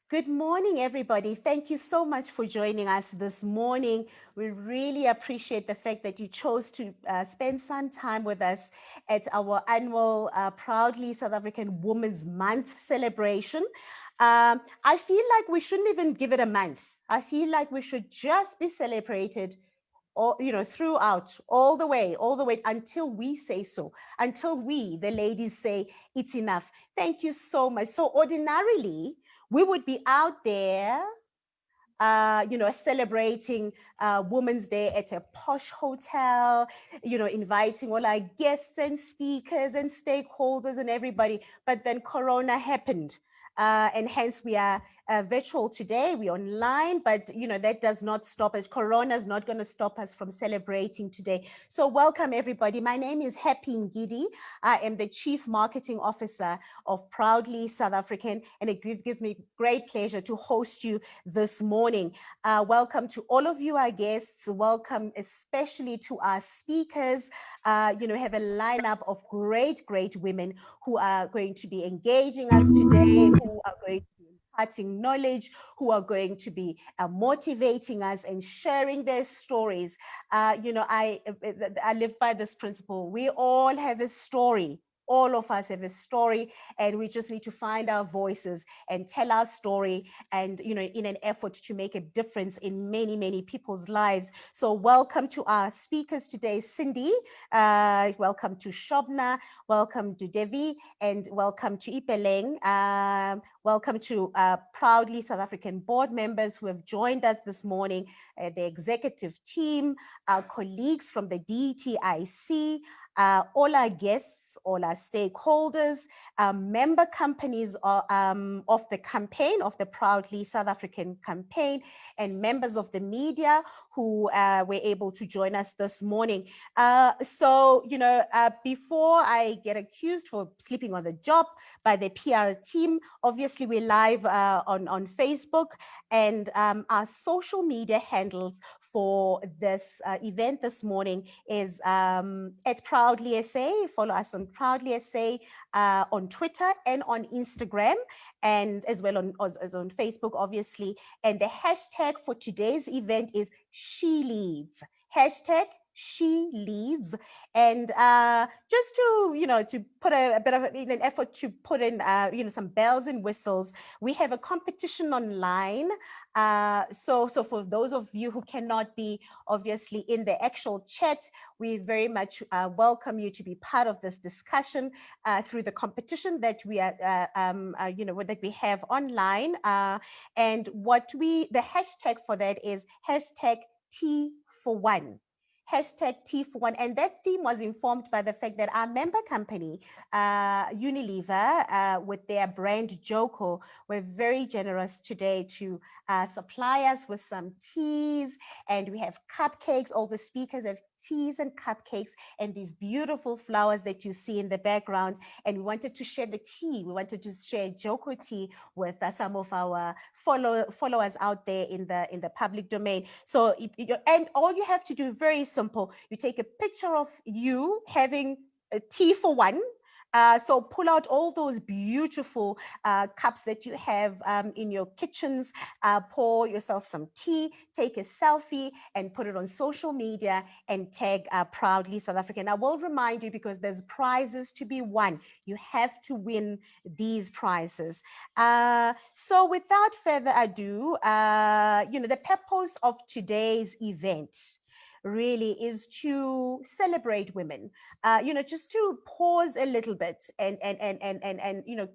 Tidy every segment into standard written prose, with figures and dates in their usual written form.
Good morning, everybody. Thank you so much for joining us this morning. We really appreciate the fact that you chose to spend some time with us at our annual Proudly South African Women's Month celebration. I feel like we shouldn't even give it a month. I feel like we should just be celebrated throughout, all the way until we say so, until we, the ladies, say it's enough. Thank you so much. So ordinarily, we would be out there, celebrating Women's Day at a posh hotel, inviting all our guests and speakers and stakeholders and everybody. But then Corona happened. And hence we are virtual today. We're online, but that does not stop us. Corona is not going to stop us from celebrating today. So welcome everybody. My name is Happy Ngidi. I am the Chief Marketing Officer of Proudly South African, and it gives me great pleasure to host you this morning. Welcome to all of you, our guests. Welcome especially to our speakers. We have a lineup of great women who are going to be engaging us today, who are going to be imparting knowledge, who are going to be motivating us and sharing their stories. I live by this principle. We all have a story. All of us have a story, and we just need to find our voices and tell our story, and in an effort to make a difference in many people's lives. So welcome to our speakers today, Cindy. Welcome to Shobna. Welcome to Devi, and welcome to Ipeleng. Welcome to proudly South African board members who have joined us this morning, the executive team, our colleagues from the DTIC, all our guests, all our stakeholders, member companies of the campaign, of the Proudly South African campaign, and members of the media who were able to join us this morning. Before I get accused for sleeping on the job by the PR team, obviously we're live on Facebook, and our social media handles for this event this morning is at Proudly SA. Follow us on Proudly SA on Twitter and on Instagram, and as well as on Facebook, obviously. And the hashtag for today's event is She Leads. Hashtag She Leads. And just to put a bit of in an effort to put in some bells and whistles, we have a competition online. So for those of you who cannot be obviously in the actual chat, we very much welcome you to be part of this discussion through the competition that we are that we have online. And the hashtag for that is hashtag T for one. Hashtag T for one. And that theme was informed by the fact that our member company, Unilever, with their brand Joko, were very generous today to supply us with some teas, and we have cupcakes. All the speakers have teas and cupcakes and these beautiful flowers that you see in the background. And we wanted to share the tea. We wanted to share Joko tea with some of our followers out there in the public domain. So, and all you have to do, very simple. You take a picture of you having a tea for one. So pull out all those beautiful cups that you have in your kitchens, pour yourself some tea, take a selfie and put it on social media and tag Proudly South African. I will remind you, because there's prizes to be won. You have to win these prizes. So without further ado, the purpose of today's event really is to celebrate women, just to pause a little bit and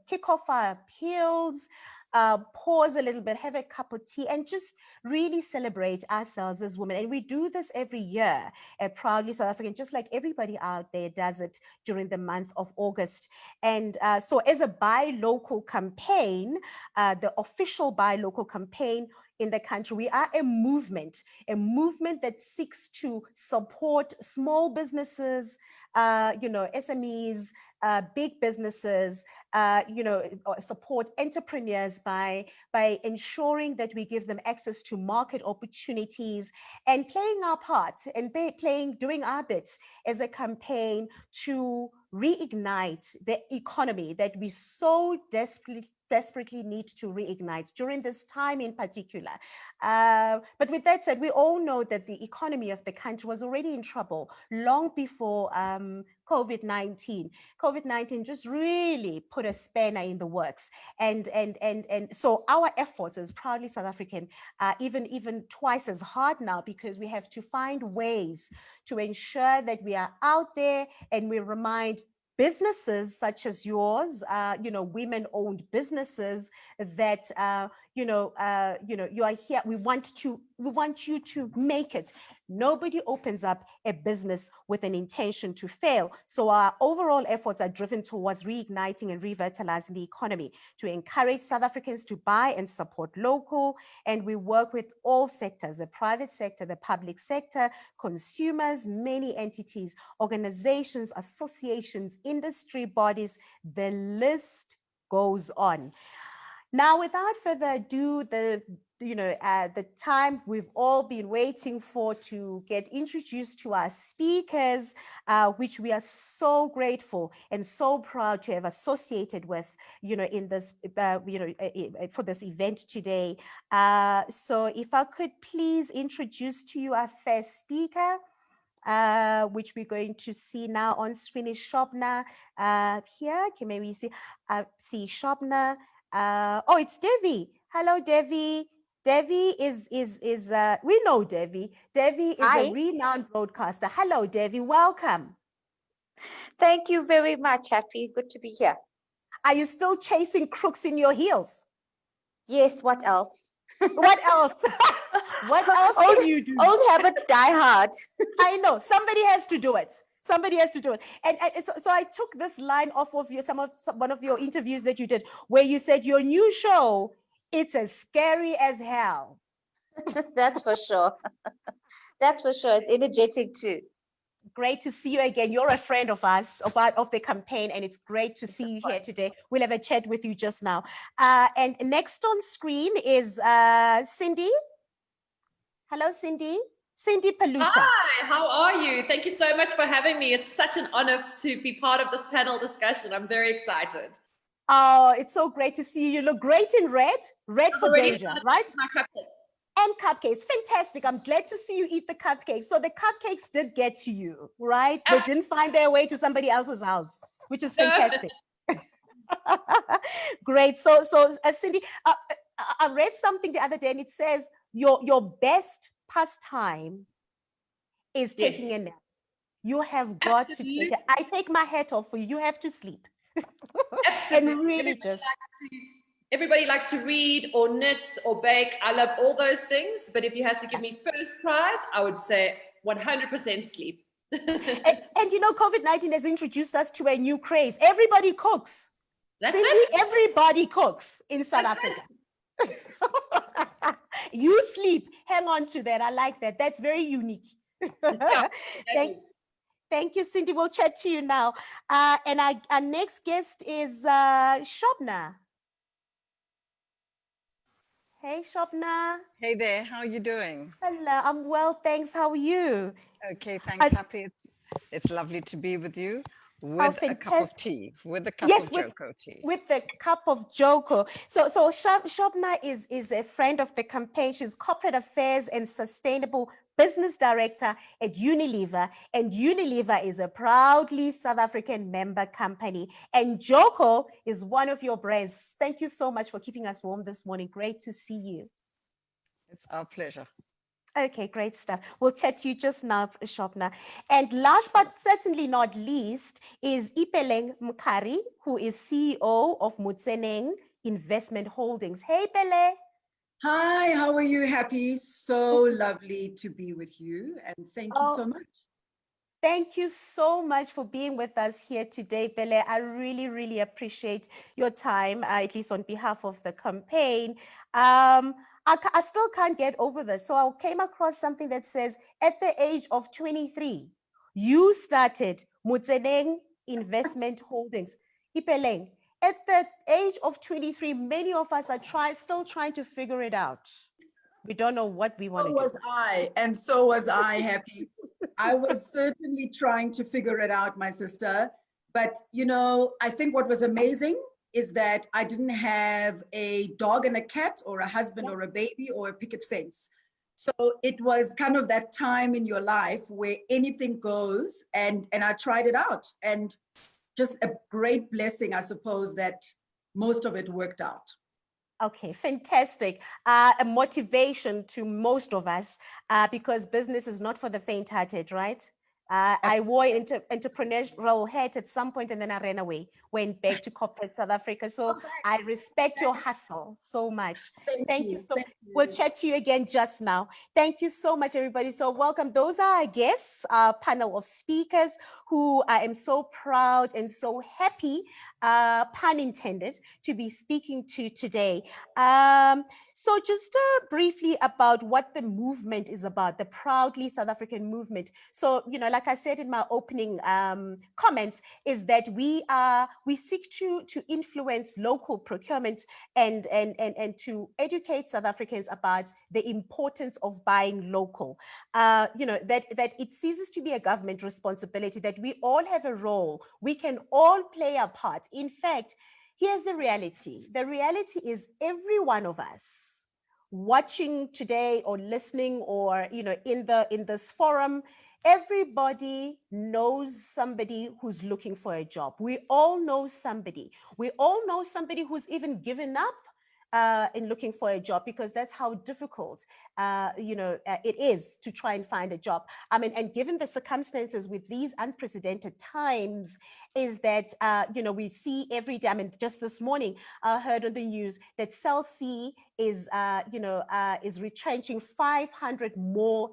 kick off our appeals, pause a little bit, have a cup of tea, and just really celebrate ourselves as women. And we do this every year at Proudly South African, just like everybody out there does it during the month of August. And so as a buy local campaign, the official buy local campaign in the country, we are a movement that seeks to support small businesses, SMEs, big businesses, support entrepreneurs by ensuring that we give them access to market opportunities, and playing our part and doing our bit as a campaign to reignite the economy that we so desperately need to reignite during this time in particular. But with that said, we all know that the economy of the country was already in trouble long before COVID-19. COVID-19 just really put a spanner in the works. And so our efforts as proudly South African are even twice as hard now, because we have to find ways to ensure that we are out there and we remind businesses such as yours, women-owned businesses, that you are here. We want you to make it. Nobody opens up a business with an intention to fail. So our overall efforts are driven towards reigniting and revitalizing the economy, to encourage South Africans to buy and support local. And we work with all sectors, the private sector, the public sector, consumers, many entities, organizations, associations, industry bodies. The list goes on. Now, without further ado, the time we've all been waiting for to get introduced to our speakers, which we are so grateful and so proud to have associated with, in this, for this event today. So if I could please introduce to you our first speaker, which we're going to see now on screen, is Shobna. Here, can maybe see Shobna. Oh, it's Devi. Hello, Devi. Devi is we know Devi. Devi is Hi. a renowned broadcaster. Hello, Devi. Welcome. Thank you very much, Happy. Good to be here. Are you still chasing crooks in your heels? Yes, what else? What else? What else can you do? Old habits die hard. I know. Somebody has to do it. Somebody has to do it. And so I took this line off of one of your interviews that you did, where you said your new show, it's as scary as hell. That's for sure. That's for sure. It's energetic too. Great to see you again. You're a friend of us, of the campaign, and it's great to see you here today. We'll have a chat with you just now. And next on screen is Cindy. Hello, Cindy. Cindy Poluta. Hi, how are you? Thank you so much for having me. It's such an honor to be part of this panel discussion. I'm very excited. Oh, it's so great to see you. You look great in red. Red for danger, right? My cupcake. And cupcakes. Fantastic. I'm glad to see you eat the cupcakes. So the cupcakes did get to you, right? They didn't find their way to somebody else's house, which is fantastic. Great. So Cindy, I read something the other day, and it says your best pastime is taking a nap. You have got to take it. I take my hat off for you. You have to sleep. Absolutely. And really everybody likes to read or knit or bake. I love all those things. But if you had to give me first prize, I would say 100% sleep. and COVID-19 has introduced us to a new craze. Everybody cooks. That's Cindy, it. everybody cooks in South Africa. You sleep. Hang on to that. I like that. That's very unique. Yeah, Thank you, Cindy. We'll chat to you now. And our next guest is Shobna. Hey, Shobna. Hey there. How are you doing? Hello. I'm well, thanks. How are you? Okay, thanks, Happy. It's lovely to be with you. With a cup of tea, with a cup of Joko tea. With the cup of Joko. So Shobna is a friend of the campaign. She's Corporate Affairs and Sustainable Business Director at Unilever. And Unilever is a proudly South African member company. And Joko is one of your brands. Thank you so much for keeping us warm this morning. Great to see you. It's our pleasure. Okay, great stuff. We'll chat to you just now, Shobna. And last but certainly not least is Ipeleng Mkhari, who is CEO of Mutsening Investment Holdings. Hey, Pele. Hi, how are you? Happy? So lovely to be with you. And thank you so much. Thank you so much for being with us here today, Pele. I really, really appreciate your time, at least on behalf of the campaign. I still can't get over this. So I came across something that says, at the age of 23, you started Mutsening Investment Holdings. Ipeleng, at the age of 23, many of us are still trying to figure it out. We don't know what we want to do. So was I, and so was I, Happy. I was certainly trying to figure it out, my sister. But, I think what was amazing is that I didn't have a dog and a cat or a husband or a baby or a picket fence. So it was kind of that time in your life where anything goes, and I tried it out, and just a great blessing, I suppose, that most of it worked out. Okay, fantastic. A motivation to most of us, because business is not for the faint-hearted, right? I wore an entrepreneurial hat at some point and then I ran away, went back to corporate South Africa. So I respect your hustle so much. Thank you so much. We'll chat to you again just now. Thank you so much, everybody. So welcome. Those are our guests, our panel of speakers who I am so proud and so happy, pun intended, to be speaking to today. So just briefly about what the movement is about, the Proudly South African movement. So, you know, like I said in my opening comments, is that we seek to influence local procurement and to educate South Africans about the importance of buying local. You know, that it ceases to be a government responsibility, that we all have a role. We can all play a part. In fact, here's the reality. The reality is every one of us watching today or listening or, you know, in this forum, everybody knows somebody who's looking for a job. We all know somebody. We all know somebody who's even given up in looking for a job, because that's how difficult, you know, it is to try and find a job. I mean, and given the circumstances with these unprecedented times, is that, you know, we see every day. I mean, just this morning, I heard on the news that Cell C is, you know, is retrenching 500 more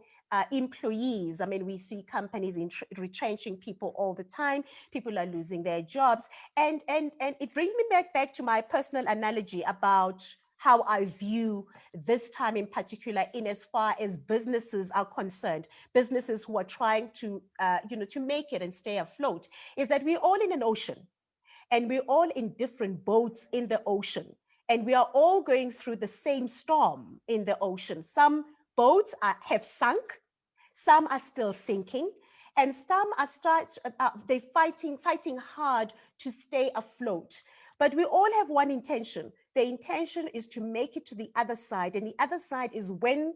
employees. I mean, we see companies retrenching people all the time. People are losing their jobs. And it brings me back to my personal analogy about how I view this time in particular, in as far as businesses are concerned, businesses who are trying to, you know, to make it and stay afloat, is that we're all in an ocean and we're all in different boats in the ocean. And we are all going through the same storm in the ocean. Some boats have sunk, some are still sinking, and some are they're fighting hard to stay afloat. But we all have one intention. The intention is to make it to the other side. And the other side is when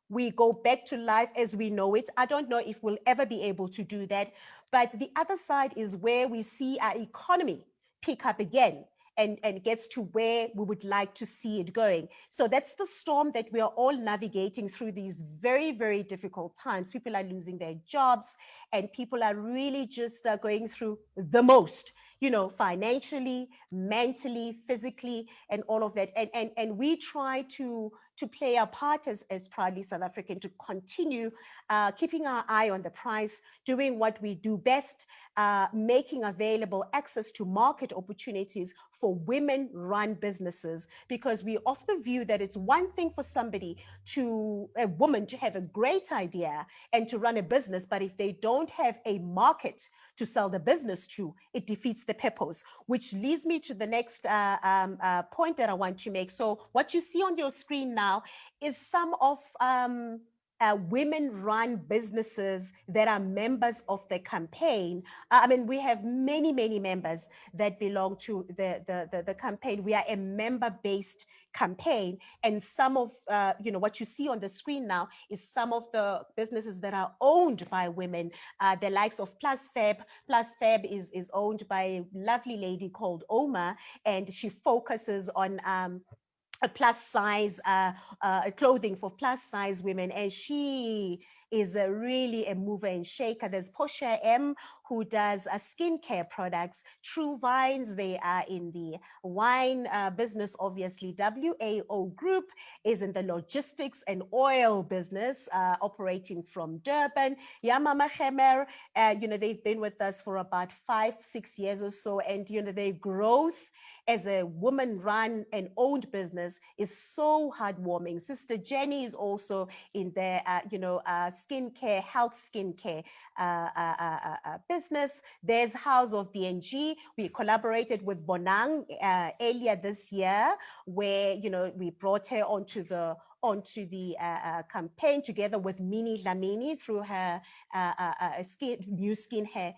we go back to life as we know it. I don't know if we'll ever be able to do that. But the other side is where we see our economy pick up again and gets to where we would like to see it going. So that's the storm that we are all navigating through these very, very difficult times. People are losing their jobs and people are really just going through the most, you know, financially, mentally, physically, and all of that. And we try to play our part as Proudly South African, to continue keeping our eye on the price, doing what we do best, making available access to market opportunities for women-run businesses, because we of the view that it's one thing for a woman to have a great idea and to run a business, but if they don't have a market to sell the business to, it defeats the purpose, which leads me to the next point that I want to make. So what you see on your screen now is some of women-run businesses that are members of the campaign. I mean, we have many, many members that belong to the campaign. We are a member-based campaign, and some of you know, what you see on the screen now is some of the businesses that are owned by women, the likes of Plus Fab. Plus Fab is owned by a lovely lady called Oma, and she focuses on a plus size clothing for plus size women, and she is really a mover and shaker. There's Portia M, who does skincare products. True Vines, they are in the wine business, obviously. WAO Group is in the logistics and oil business, operating from Durban. Yamama Khemer, you know, they've been with us for about 5-6 years or so, and you know, their growth as a woman-run and owned business is so heartwarming. Sister Jenny is also in their, you know, skincare, health skincare business. There's House of BNG. We collaborated with Bonang earlier this year, where, you know, we brought her onto the campaign together with Minnie Lamini through her skincare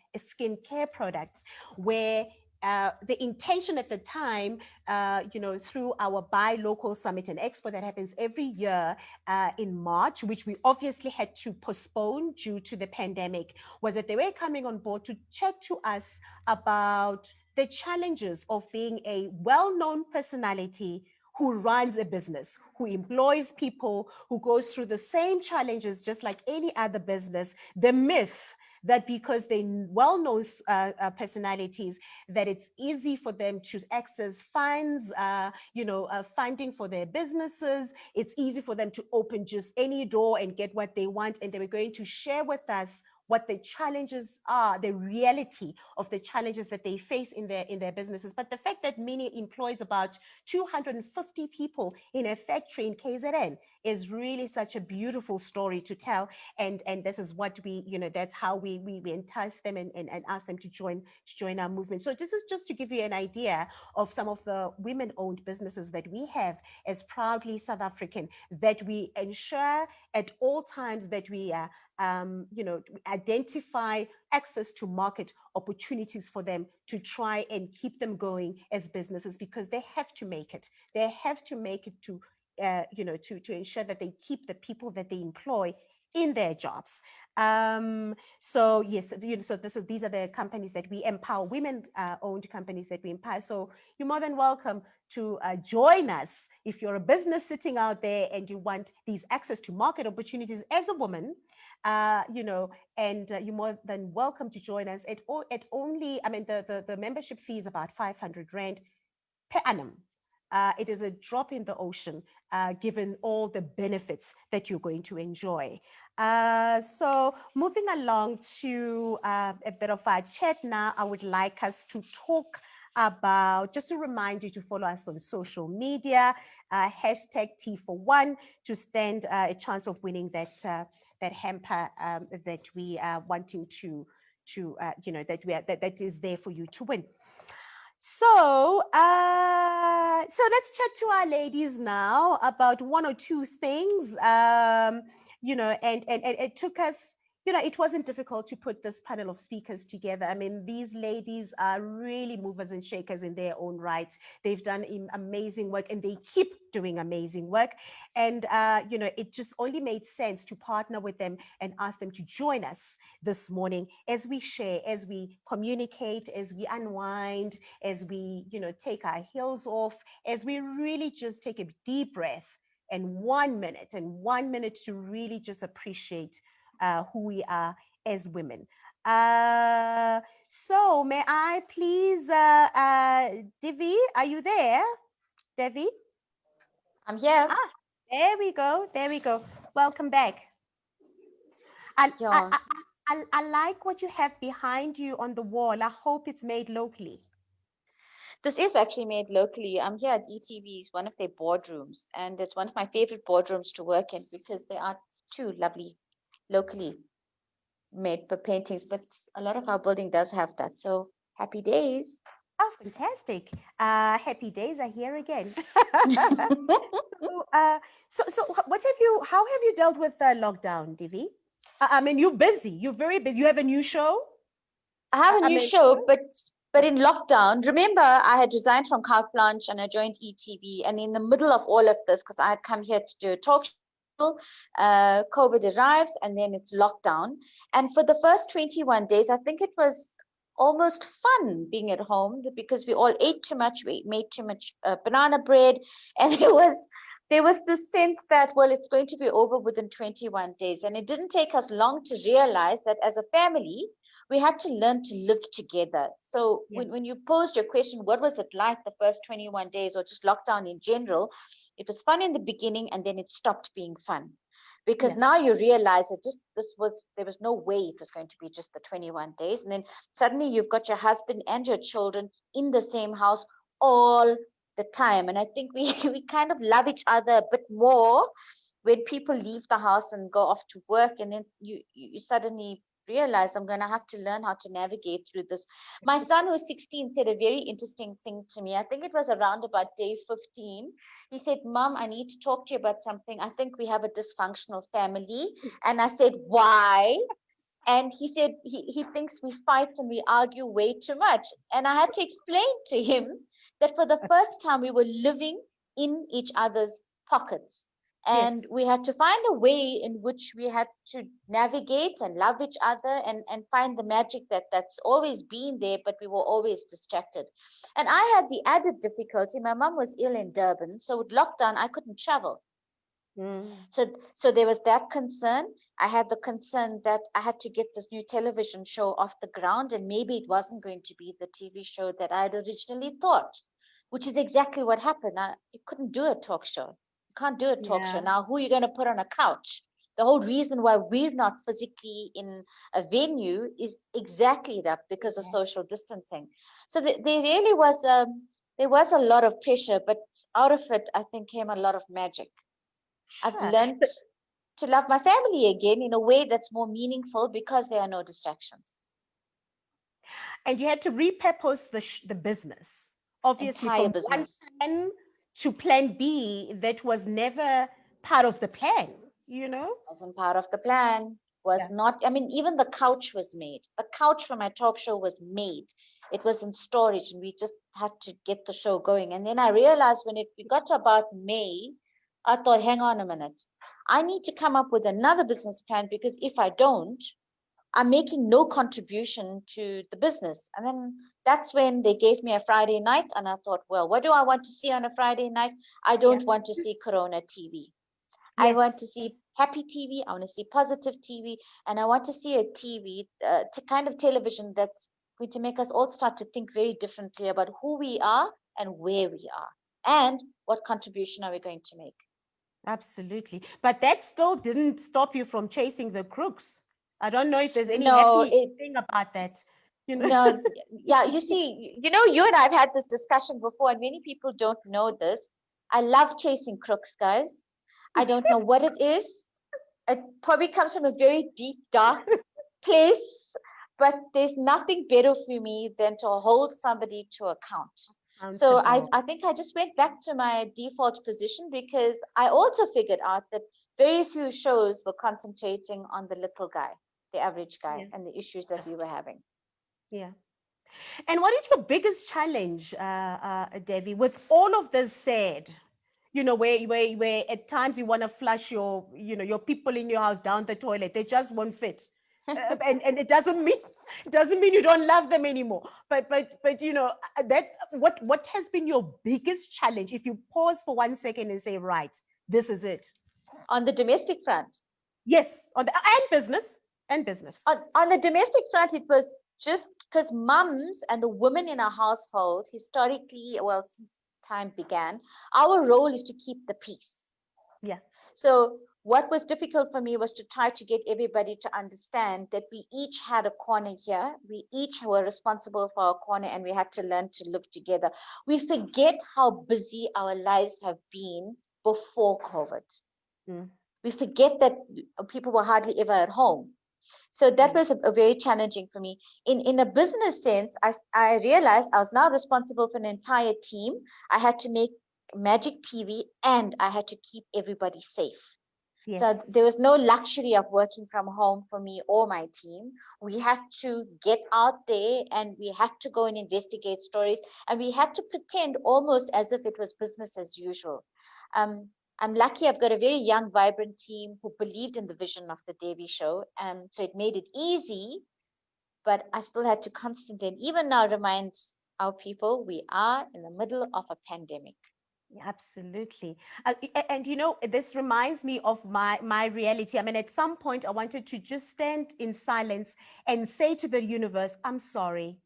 products, where the intention at the time, through our Buy Local Summit and Expo that happens every year in March, which we obviously had to postpone due to the pandemic, was that they were coming on board to chat to us about the challenges of being a well-known personality who runs a business, who employs people, who goes through the same challenges just like any other business. The myth that because they're well-known personalities, that it's easy for them to access funds, funding for their businesses. It's easy for them to open just any door and get what they want. And they were going to share with us what the challenges are, the reality of the challenges that they face in their businesses. But the fact that Mini employs about 250 people in a factory in KZN is really such a beautiful story to tell. And this is what that's how we entice them and ask them to join our movement. So this is just to give you an idea of some of the women-owned businesses that we have as proudly South African, that we ensure at all times that we identify access to market opportunities for them to try and keep them going as businesses, because they have to make it. They have to make it to ensure that they keep the people that they employ in their jobs. So yes, so these are the companies that we empower, women-owned companies that we empower. So you're more than welcome to join us if you're a business sitting out there and you want these access to market opportunities as a woman. And you're more than welcome to join us at only, the membership fee is about 500 Rand per annum. It is a drop in the ocean, given all the benefits that you're going to enjoy. So moving along to a bit of our chat now, I would like us to talk about, just to remind you to follow us on social media, hashtag T41, to stand a chance of winning that hamper that we are wanting that is there for you to win. So let's chat to our ladies now about one or two things, and it took us, it wasn't difficult to put this panel of speakers together. I mean, these ladies are really movers and shakers in their own right. They've done amazing work and they keep doing amazing work. And, it just only made sense to partner with them and ask them to join us this morning as we share, as we communicate, as we unwind, as we, take our heels off, as we really just take a deep breath and 1 minute to really just appreciate who we are as women. So may I please, Devi, are you there? Devi? I'm here. There we go. Welcome back. I like what you have behind you on the wall. I hope it's made locally. This is actually made locally. I'm here at ETV's, one of their boardrooms, and it's one of my favorite boardrooms to work in because there are two lovely locally made paintings, but a lot of our building does have that. So happy days. Oh, fantastic. Happy days are here again. So how have you dealt with lockdown, Devi? I mean, you're busy. You're very busy. You have a new show? I have a new show, but in lockdown, remember I had resigned from Carte Blanche and I joined ETV, and in the middle of all of this, because I had come here to do a talk show, COVID arrives and then it's lockdown. And for the first 21 days, I think it was almost fun being at home because we all ate too much, we made too much banana bread, and there was this sense that, well, it's going to be over within 21 days. And it didn't take us long to realize that as a family, we had to learn to live together. So when you posed your question, what was it like the first 21 days or just lockdown in general? It was fun in the beginning and then it stopped being fun. Because now you realize that there was no way it was going to be just the 21 days. And then suddenly you've got your husband and your children in the same house all the time. And I think we kind of love each other a bit more when people leave the house and go off to work. And then you suddenly realize I'm going to have to learn how to navigate through this. My son, who's 16, said a very interesting thing to me. I think it was around about day 15. He said, Mom, I need to talk to you about something. I think we have a dysfunctional family. And I said, why? And he said he thinks we fight and we argue way too much. And I had to explain to him that for the first time we were living in each other's pockets. And we had to find a way in which we had to navigate and love each other and find the magic that's always been there, but we were always distracted. And I had the added difficulty. My mom was ill in Durban, so with lockdown, I couldn't travel. So there was that concern. I had the concern that I had to get this new television show off the ground, and maybe it wasn't going to be the TV show that I had originally thought, which is exactly what happened. You couldn't do a talk show. You can't do a talk show. Now, who are you going to put on a couch? The whole reason why we're not physically in a venue is exactly that, because of social distancing. So there really was there was a lot of pressure, but out of it, I think, came a lot of magic. I've learned to love my family again in a way that's more meaningful because there are no distractions. And you had to repurpose the business, obviously, entire from business. one plan to plan B that was never part of the plan, you know? Wasn't part of the plan, was not, I mean, even the couch was made. The couch for my talk show was made. It was in storage and we just had to get the show going. And then I realized when we got to about May, I thought, hang on a minute. I need to come up with another business plan, because if I don't, I'm making no contribution to the business. And then that's when they gave me a Friday night. And I thought, well, what do I want to see on a Friday night? I don't want to see Corona TV. I want to see happy TV. I want to see positive TV. And I want to see a TV, kind of television that's going to make us all start to think very differently about who we are and where we are and what contribution are we going to make. Absolutely. But that still didn't stop you from chasing the crooks. I don't know if there's any happy thing about that. You know? No, yeah, you see, you know, you and I have had this discussion before, and many people don't know this. I love chasing crooks, guys. I don't know what it is. It probably comes from a very deep, dark place, but there's nothing better for me than to hold somebody to account. So I think I just went back to my default position, because I also figured out that very few shows were concentrating on the little guy, the average guy, and the issues that we were having. Yeah. And what is your biggest challenge, Devi, with all of this said? You know, where at times you want to flush your people in your house down the toilet, they just won't fit. And it doesn't mean you don't love them anymore. But you know, that what has been your biggest challenge? If you pause for 1 second and say, right, this is it. On the domestic front? Yes, and business. On the domestic front, it was just because mums and the women in our household, historically, well, since time began, our role is to keep the peace. Yeah. So what was difficult for me was to try to get everybody to understand that we each had a corner here. We each were responsible for our corner, and we had to learn to live together. We forget how busy our lives have been before COVID. We forget that people were hardly ever at home. So that was a very challenging for me. In a business sense, I realized I was now responsible for an entire team. I had to make magic TV, and I had to keep everybody safe. Yes. So there was no luxury of working from home for me or my team. We had to get out there, and we had to go and investigate stories, and we had to pretend almost as if it was business as usual. I'm lucky I've got a very young, vibrant team who believed in the vision of the Devi show. So it made it easy, but I still had to constantly, and even now, remind our people we are in the middle of a pandemic. Absolutely. And you know, this reminds me of my reality. I mean, at some point I wanted to just stand in silence and say to the universe, I'm sorry.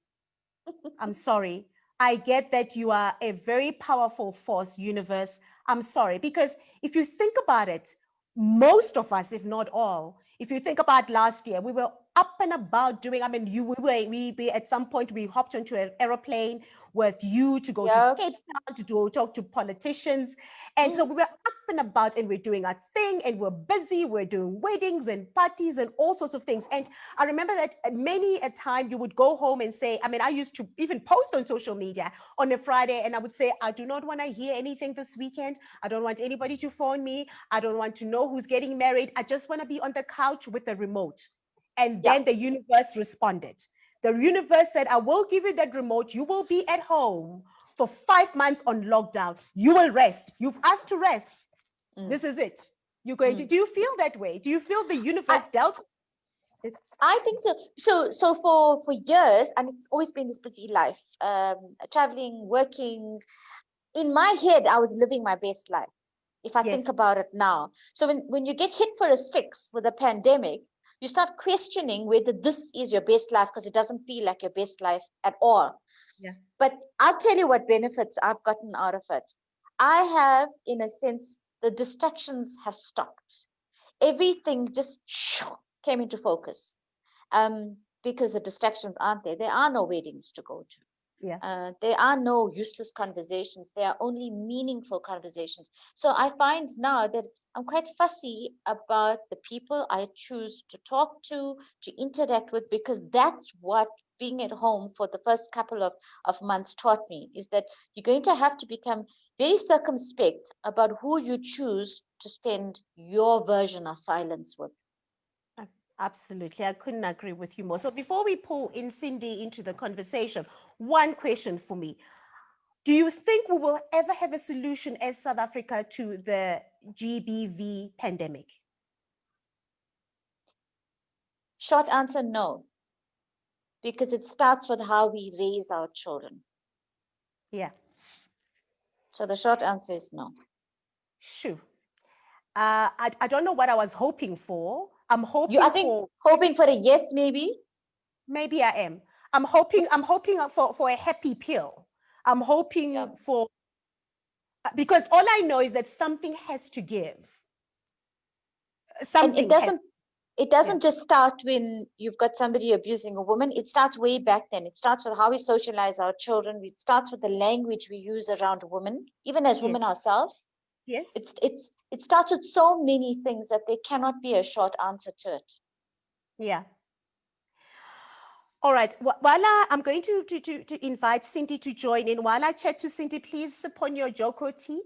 I'm sorry. I get that you are a very powerful force, universe. I'm sorry. Because if you think about it, most of us, if not all, if you think about last year, we were up and about doing, I mean, we at some point, we hopped onto an aeroplane with you to go to Cape Town, to talk to politicians. And so we were up and about, and we're doing our thing, and we're busy, we're doing weddings and parties and all sorts of things. And I remember that many a time you would go home and say, I mean, I used to even post on social media on a Friday, and I would say, I do not want to hear anything this weekend. I don't want anybody to phone me. I don't want to know who's getting married. I just want to be on the couch with the remote. And then the universe responded. The universe said, I will give you that remote. You will be at home for 5 months on lockdown. You will rest. You've asked to rest. This is it. You're going to, do you feel that way? Do you feel the universe dealt with it? I think so. So for years, and it's always been this busy life, traveling, working. In my head, I was living my best life, if I think about it now. So when you get hit for a 6 with a pandemic, you start questioning whether this is your best life, because it doesn't feel like your best life at all. Yeah. But I'll tell you what benefits I've gotten out of it. I have, in a sense, the distractions have stopped. Everything just came into focus. Because the distractions aren't there. There are no weddings to go to. Yeah. There are no useless conversations. There are only meaningful conversations. So I find now that I'm quite fussy about the people I choose to talk to interact with, because that's what being at home for the first couple of months taught me, is that you're going to have to become very circumspect about who you choose to spend your version of silence with. Absolutely. I couldn't agree with you more. So before we pull in Cindy into the conversation, one question for me. Do you think we will ever have a solution as South Africa to the GBV pandemic? Short answer, no. Because it starts with how we raise our children. Yeah. So the short answer is no. Sure. I don't know what I was hoping for. I'm hoping hoping for a yes, maybe. Maybe I am. I'm hoping for a happy pill. I'm hoping for, because all I know is that something has to give. Something. And it doesn't just start when you've got somebody abusing a woman. It starts way back then. It starts with how we socialize our children. It starts with the language we use around women, even as women ourselves. Yes. It starts with so many things that there cannot be a short answer to it. Yeah. All right. While I'm going to invite Cindy to join in. While I chat to Cindy, please sip on your Joko tea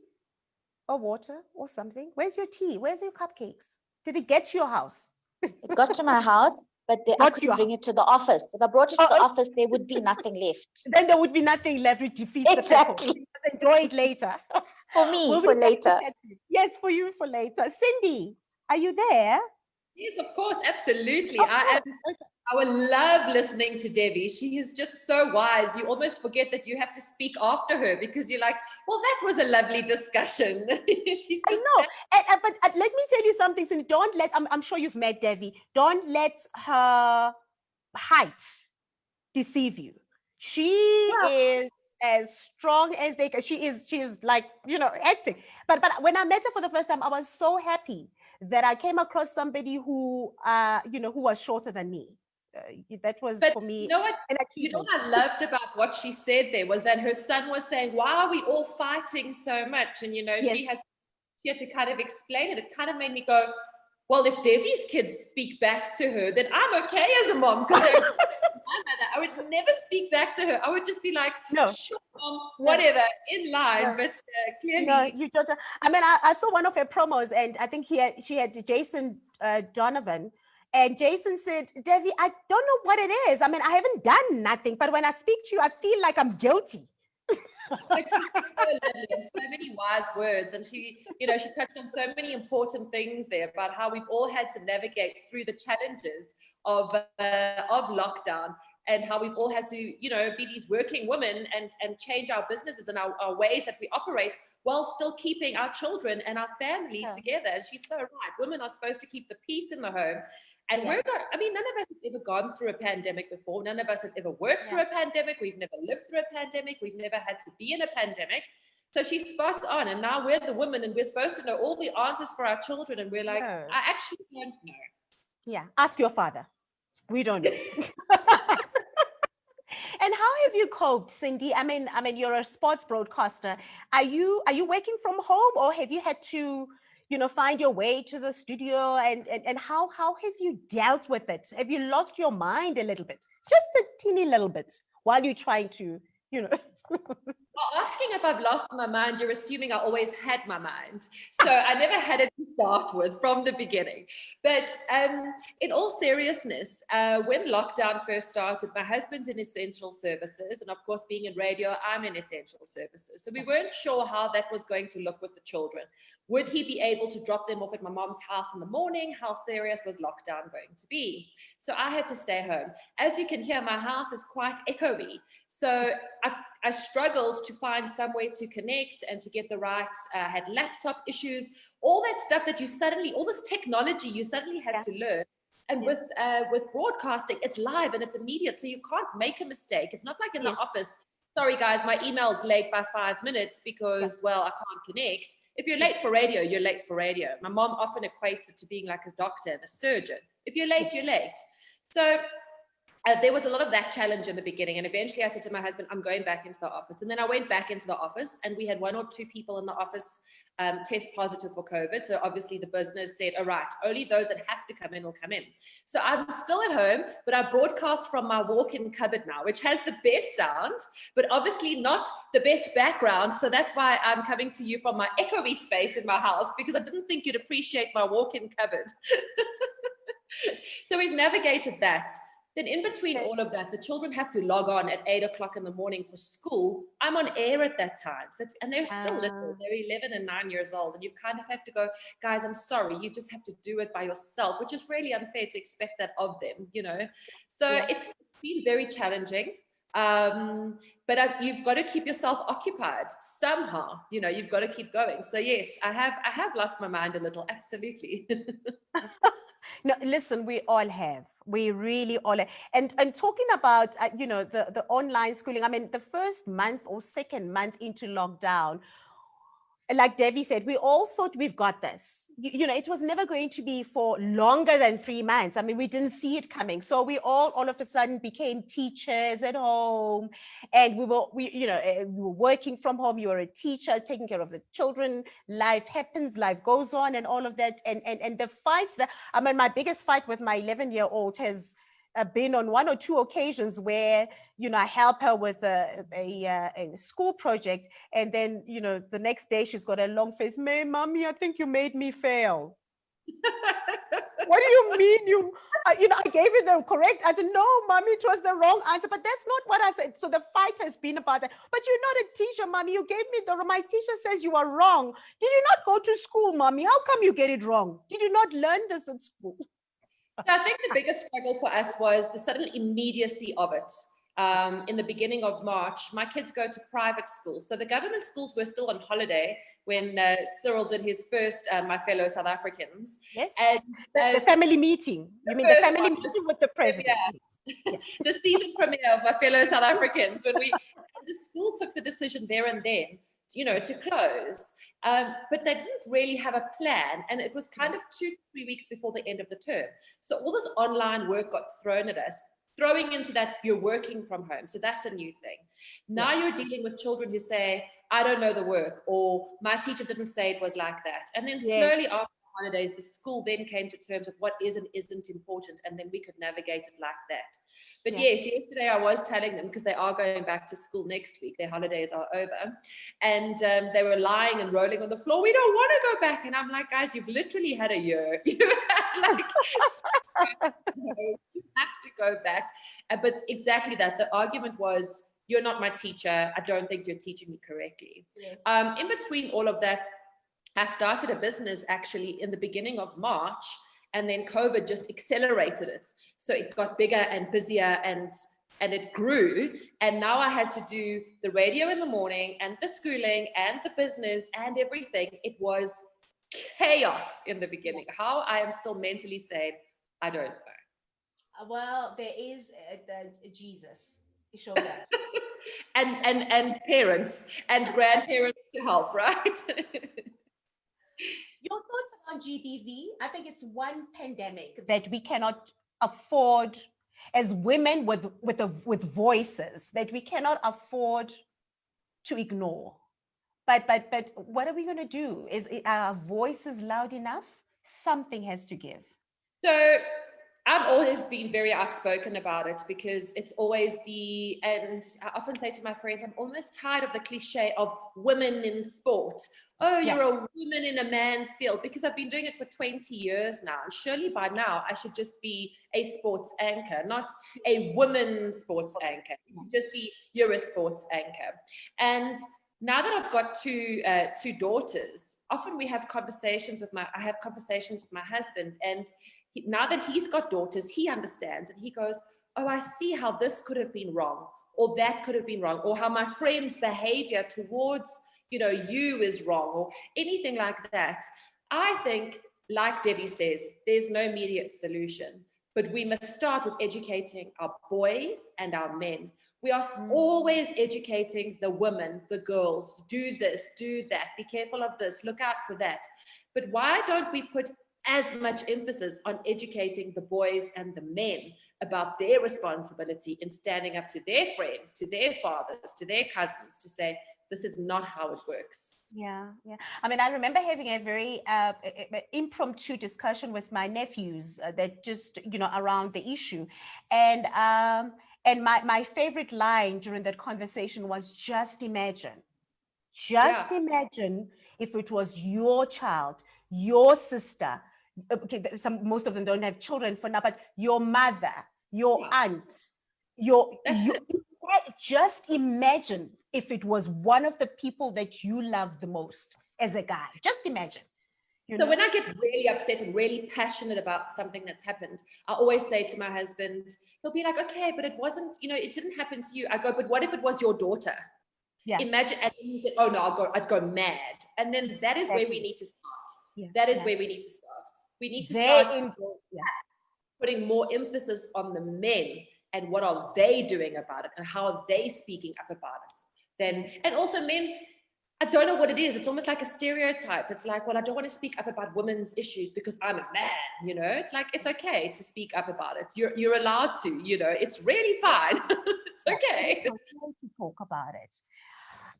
or water or something. Where's your tea? Where's your cupcakes? Did it get to your house? It got to my house, but I couldn't bring it to the office. If I brought it to the office, there would be nothing left. Then there would be nothing left to defeat the purpose. Enjoy it later. For me, for later. Yes, for you for later. Cindy, are you there? Yes, of course, absolutely. I would love listening to Devi. She is just so wise. You almost forget that you have to speak after her, because you're like, well, that was a lovely discussion. She's just but let me tell you something, Cindy. Don't let, I'm sure you've met Devi. Don't let her height deceive you. She is as strong as they can. She is like, acting. But when I met her for the first time, I was so happy that I came across somebody who, who was shorter than me. That was for me. You know what? I loved about what she said there was that her son was saying, "Why are we all fighting so much?" And she had to kind of explain it. It kind of made me go, "Well, if Devi's kids speak back to her, then I'm okay as a mom." Because my mother, I would never speak back to her. I would just be like, "Sure, mom, whatever, in line." But clearly, no, you don't. I mean, I saw one of her promos, and I think she had Jason Donovan. And Jason said, Devi, I don't know what it is. I mean, I haven't done nothing, but when I speak to you, I feel like I'm guilty. But she's so lovely and so many wise words. And she touched on so many important things there about how we've all had to navigate through the challenges of lockdown, and how we've all had to, be these working women and change our businesses and our ways that we operate while still keeping our children and our family together. And she's so right. Women are supposed to keep the peace in the home. And we're not, none of us have ever gone through a pandemic before. None of us have ever worked through a pandemic. We've never lived through a pandemic. We've never had to be in a pandemic. So she's spot on. And now we're the women, and we're supposed to know all the answers for our children. And we're like, I actually don't know. Yeah, ask your father. We don't know. And how have you coped, Cindy? I mean, you're a sports broadcaster. Are you working from home, or have you had to, find your way to the studio? And how have you dealt with it? Have you lost your mind a little bit? Just a teeny little bit while you're trying to, Well, asking if I've lost my mind, you're assuming I always had my mind. So I never had it to start with from the beginning. But in all seriousness, when lockdown first started, my husband's in essential services, and of course, being in radio, I'm in essential services. So we weren't sure how that was going to look with the children. Would he be able to drop them off at my mom's house in the morning? How serious was lockdown going to be? So I had to stay home. As you can hear, my house is quite echoey. So I struggled to find some way to connect and to get the right, had laptop issues, all that stuff that you suddenly, all this technology you suddenly had to learn. And with broadcasting, it's live and it's immediate, so you can't make a mistake. It's not like in the office, sorry guys, my email's late by 5 minutes because, well, I can't connect. If you're late for radio, you're late for radio. My mom often equates it to being like a doctor and a surgeon. If you're late, you're late. So there was a lot of that challenge in the beginning. And eventually I said to my husband, I'm going back into the office. And then I went back into the office and we had 1 or 2 people in the office test positive for COVID. So obviously the business said, all right, only those that have to come in will come in. So I'm still at home, but I broadcast from my walk-in cupboard now, which has the best sound, but obviously not the best background. So that's why I'm coming to you from my echoey space in my house, because I didn't think you'd appreciate my walk-in cupboard. So we've navigated that. Then in between all of that, the children have to log on at 8 o'clock in the morning for school. I'm on air at that time. So and they're still little. They're 11 and 9 years old. And you kind of have to go, guys, I'm sorry. You just have to do it by yourself, which is really unfair to expect that of them, you know. So it's been very challenging. But you've got to keep yourself occupied somehow. You know, you've got to keep going. So yes, I have lost my mind a little. Absolutely. No, listen, we all have. We really all have. And talking about, you know, the online schooling, I mean, the first month or second month into lockdown, like Devi said, we all thought we've got this. You know, it was never going to be for longer than 3 months. I mean, we didn't see it coming. So we all of a sudden became teachers at home, and we were working from home. You were a teacher, taking care of the children. Life happens, life goes on, and all of that. And the fights that, I mean, my biggest fight with my 11-year-old has been on 1 or 2 occasions where, you know, I help her with a school project, and then, you know, the next day she's got a long face. Mommy, I think you made me fail. What do you mean you know, I gave you the correct answer. No, Mommy, it was the wrong answer. But that's not what I said. So the fight has been about that. But you're not a teacher, Mommy. You gave me my teacher says you are wrong. Did you not go to school, Mommy? How come you get it wrong? Did you not learn this at school? So I think the biggest struggle for us was the sudden immediacy of it. In the beginning of March, my kids go to private schools. So the government schools were still on holiday when Cyril did his first My Fellow South Africans. Yes, and, the family meeting. You mean the family meeting with the president? Yeah. The season premiere of My Fellow South Africans, when the school took the decision there and then, you know, to close. But they didn't really have a plan, and it was kind of 2 to 3 weeks before the end of the term. So all this online work got thrown at us, throwing into that you're working from home. So that's a new thing. Now you're dealing with children who say, I don't know the work, or my teacher didn't say it was like that. And then slowly after holidays, the school then came to terms with what is and isn't important, and then we could navigate it like that. But yes, yesterday I was telling them, because they are going back to school next week, their holidays are over, and they were lying and rolling on the floor. We don't want to go back. And I'm like, guys, you've literally had a year. You've had like, you have to go back. But exactly that. The argument was, you're not my teacher. I don't think you're teaching me correctly. Yes. In between all of that, I started a business actually in the beginning of March, and then COVID just accelerated it. So it got bigger and busier, and it grew. And now I had to do the radio in the morning and the schooling and the business and everything. It was chaos in the beginning. How I am still mentally sane, I don't know. Well, there is the Jesus. Shobna. and parents and grandparents to help, right? Your thoughts about GBV? I think it's one pandemic that we cannot afford as women with voices, that we cannot afford to ignore. But what are we going to do? Is our voices loud enough? Something has to give. So I've always been very outspoken about it because it's always and I often say to my friends, I'm almost tired of the cliche of women in sport. Oh, you're a woman in a man's field, because I've been doing it for 20 years now. And surely by now I should just be a sports anchor, not a women's sports anchor. Just be, you're a sports anchor. And now that I've got two daughters, often we have conversations with I have conversations with my husband, and now that he's got daughters, he understands, and he goes, oh, I see how this could have been wrong, or that could have been wrong, or how my friend's behavior towards, you is wrong, or anything like that. I think, like Devi says, there's no immediate solution, but we must start with educating our boys and our men. We are always educating the women, the girls, do this, do that, be careful of this, look out for that. But why don't we put as much emphasis on educating the boys and the men about their responsibility in standing up to their friends, to their fathers, to their cousins, to say, this is not how it works. Yeah. I mean, I remember having a very impromptu discussion with my nephews that just, around the issue. And my favorite line during that conversation was, just imagine if it was your child, your sister, okay, most of them don't have children for now, but your mother, your aunt, just imagine if it was one of the people that you love the most as a guy. Just imagine. So when I get really upset and really passionate about something that's happened, I always say to my husband, he'll be like, okay, but it wasn't, it didn't happen to you. I go, but what if it was your daughter? Yeah. Imagine, and he said, oh no, I'd go mad. And then that is where we need to start. Yeah. That is where we need to start. We need to start putting more emphasis on the men and what are they doing about it and how are they speaking up about it. And also men, I don't know what it is. It's almost like a stereotype. It's like, well, I don't want to speak up about women's issues because I'm a man, It's like, it's okay to speak up about it. You're allowed to, it's really fine. It's okay. It's okay to talk about it.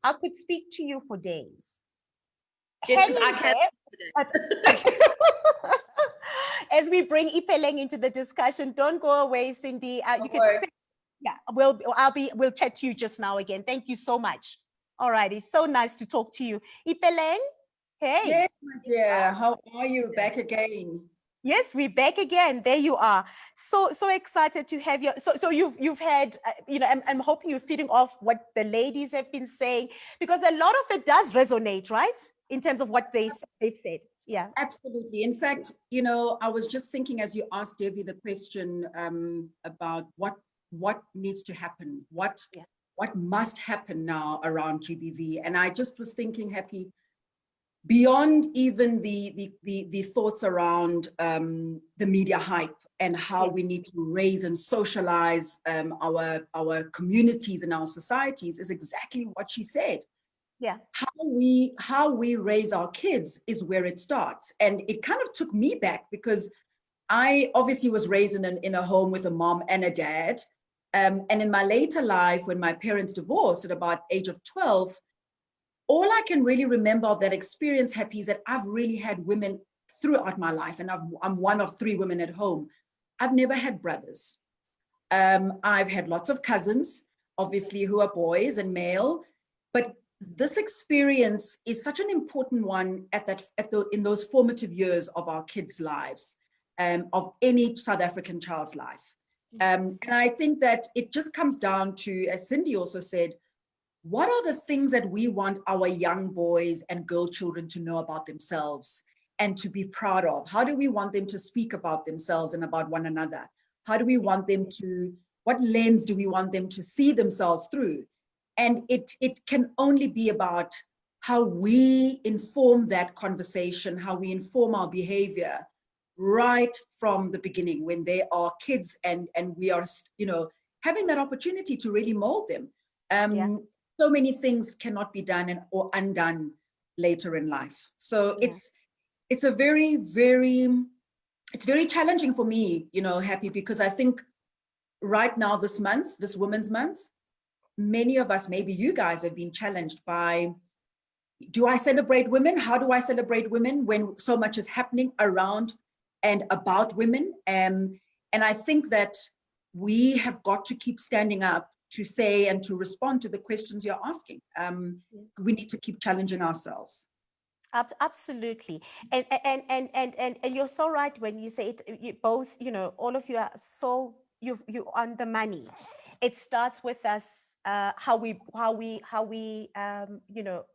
I could speak to you for days. Yes, because I can't. As we bring Ipeleng into the discussion, don't go away, Cindy. You can, we'll chat to you just now again. Thank you so much. All right, it's so nice to talk to you. Ipeleng, hey. Yes, my dear, how are you? Back again. Yes, we're back again. There you are. So excited to have you. So you've had, I'm hoping you're feeding off what the ladies have been saying, because a lot of it does resonate, right? In terms of what they've said. Yeah, absolutely. In fact, I was just thinking as you asked Devi the question about what needs to happen, what must happen now around GBV, and I just was thinking, Happy, beyond even the thoughts around the media hype and how we need to raise and socialize our communities and our societies, is exactly what she said. Yeah. How we raise our kids is where it starts. And it kind of took me back because I obviously was raised in a home with a mom and a dad. And in my later life, when my parents divorced at about age of 12, all I can really remember of that experience, Happy, is that I've really had women throughout my life, and I'm one of 3 women at home. I've never had brothers. I've had lots of cousins, obviously, who are boys and male, but this experience is such an important one in those formative years of our kids' lives, of any South African child's life. And I think that it just comes down to, as Cindy also said, what are the things that we want our young boys and girl children to know about themselves and to be proud of? How do we want them to speak about themselves and about one another? How do we want them to, what lens do we want them to see themselves through? And it can only be about how we inform that conversation, how we inform our behavior right from the beginning when they are kids and we are, having that opportunity to really mold them. So many things cannot be done or undone later in life. So it's a very, very, it's very challenging for me, Happy, because I think right now, this month, this Women's Month, many of us, maybe you guys, have been challenged by, do I celebrate women? How do I celebrate women when so much is happening around and about women? And I think that we have got to keep standing up to say and to respond to the questions you're asking. We need to keep challenging ourselves. Absolutely. And you're so right when you say it, you both, you know, all of you are so, you're on the money. It starts with us, how we you know,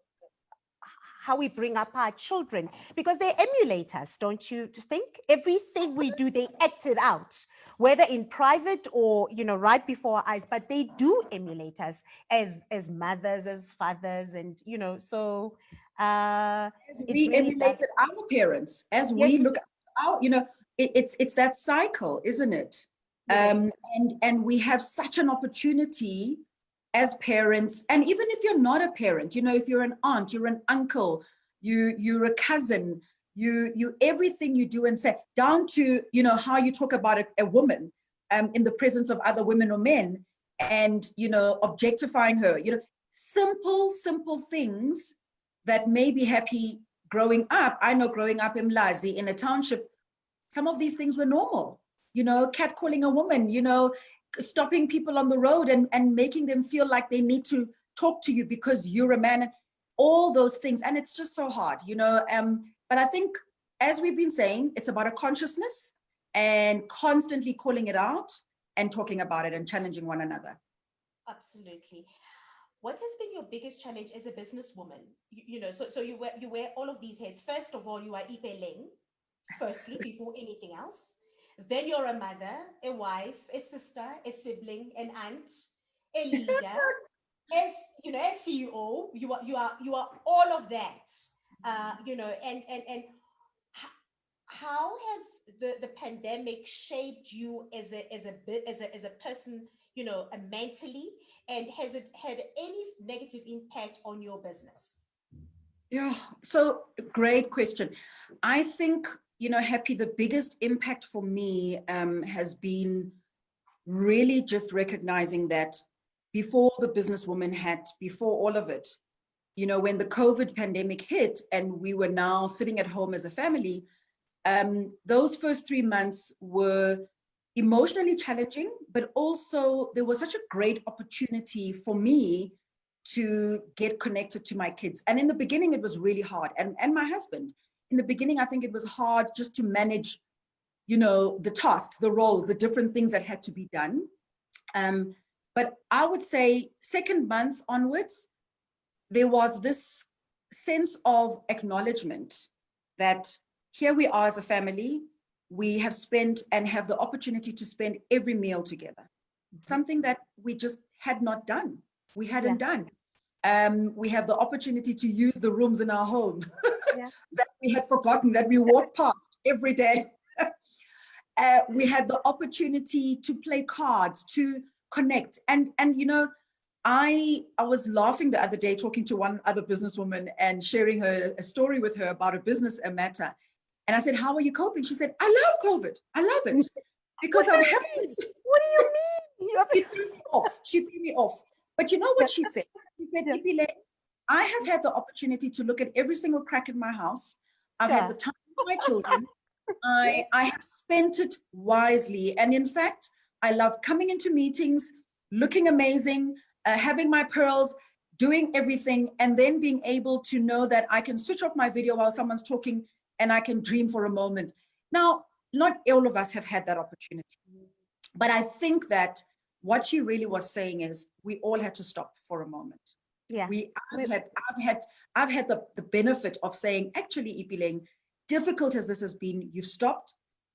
how we bring up our children, because they emulate us, don't you think? Everything we do, they act it out, whether in private or, you know, right before our eyes, but they do emulate us as mothers, as fathers, and, you know, so as we really emulated our parents, as yes. we look at our, you know, it's that cycle, isn't it? Yes. And we have such an opportunity as parents, and even if you're not a parent, you know, if you're an aunt, you're an uncle, you're a cousin, you everything you do and say, down to, you know, how you talk about a woman in the presence of other women or men, and, you know, objectifying her, you know, simple things that made me happy growing up. I know growing up in Mlazi, in a township, some of these things were normal, you know, catcalling a woman, you know, stopping people on the road and making them feel like they need to talk to you because you're a man, and all those things. And it's just so hard, you know. But I think, as we've been saying, it's about a consciousness and constantly calling it out and talking about it and challenging one another. Absolutely. What has been your biggest challenge as a businesswoman? You know, so you wear all of these hats. First of all, you are Ipeleng, firstly, before anything else. Then you're a mother, a wife, a sister, a sibling, an aunt, a leader. As you know, as CEO, you are all of that. You know, and how has the pandemic shaped you as a person, you know, mentally, and has it had any negative impact on your business? Yeah, so great question. I think, you know, Happy, the biggest impact for me has been really just recognizing that before the businesswoman had, before all of it, you know, when the COVID pandemic hit and we were now sitting at home as a family, those first 3 months were emotionally challenging, but also there was such a great opportunity for me to get connected to my kids. And in the beginning, it was really hard. And my husband, in the beginning, I think it was hard just to manage, you know, the tasks, the roles, the different things that had to be done. But I would say second month onwards, there was this sense of acknowledgement that here we are as a family, we have spent and have the opportunity to spend every meal together. Something that we just had not done. We hadn't done. We have the opportunity to use the rooms in our home that we had forgotten, that we walk past every day. We had the opportunity to play cards, to connect. And you know, I was laughing the other day talking to one other businesswoman and sharing a story with her about a business matter. And I said, how are you coping? She said, I love COVID. I love it. Because I'm happy. What do you mean? She threw me off. She threw me off. But you know what she said? She said, Ipeleng, I have had the opportunity to look at every single crack in my house. I've had the time for my children. I have spent it wisely. And in fact, I love coming into meetings, looking amazing, having my pearls, doing everything, and then being able to know that I can switch off my video while someone's talking and I can dream for a moment. Now, not all of us have had that opportunity, but I think that what she really was saying is we all had to stop for a moment. Yeah. I've had the benefit of saying, actually, Ipeleng, difficult as this has been, you've stopped,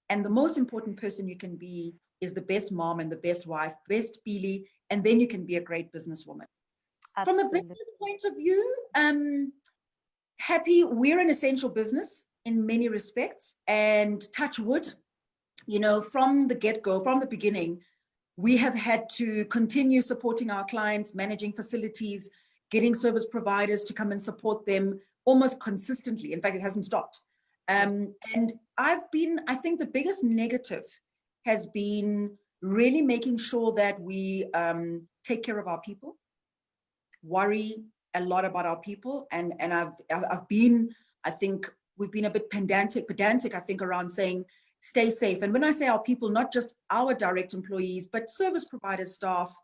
and the most important person you can be is the best mom and the best wife, best Pili, and then you can be a great businesswoman. From a business point of view, Happy, we're an essential business in many respects, and touch wood, you know, from the get-go, from the beginning, we have had to continue supporting our clients, managing facilities, getting service providers to come and support them almost consistently. In fact, it hasn't stopped. And I think the biggest negative has been really making sure that we take care of our people, worry a lot about our people. And I've been, I think we've been a bit pedantic, I think, around saying, stay safe. And when I say our people, not just our direct employees, but service provider staff,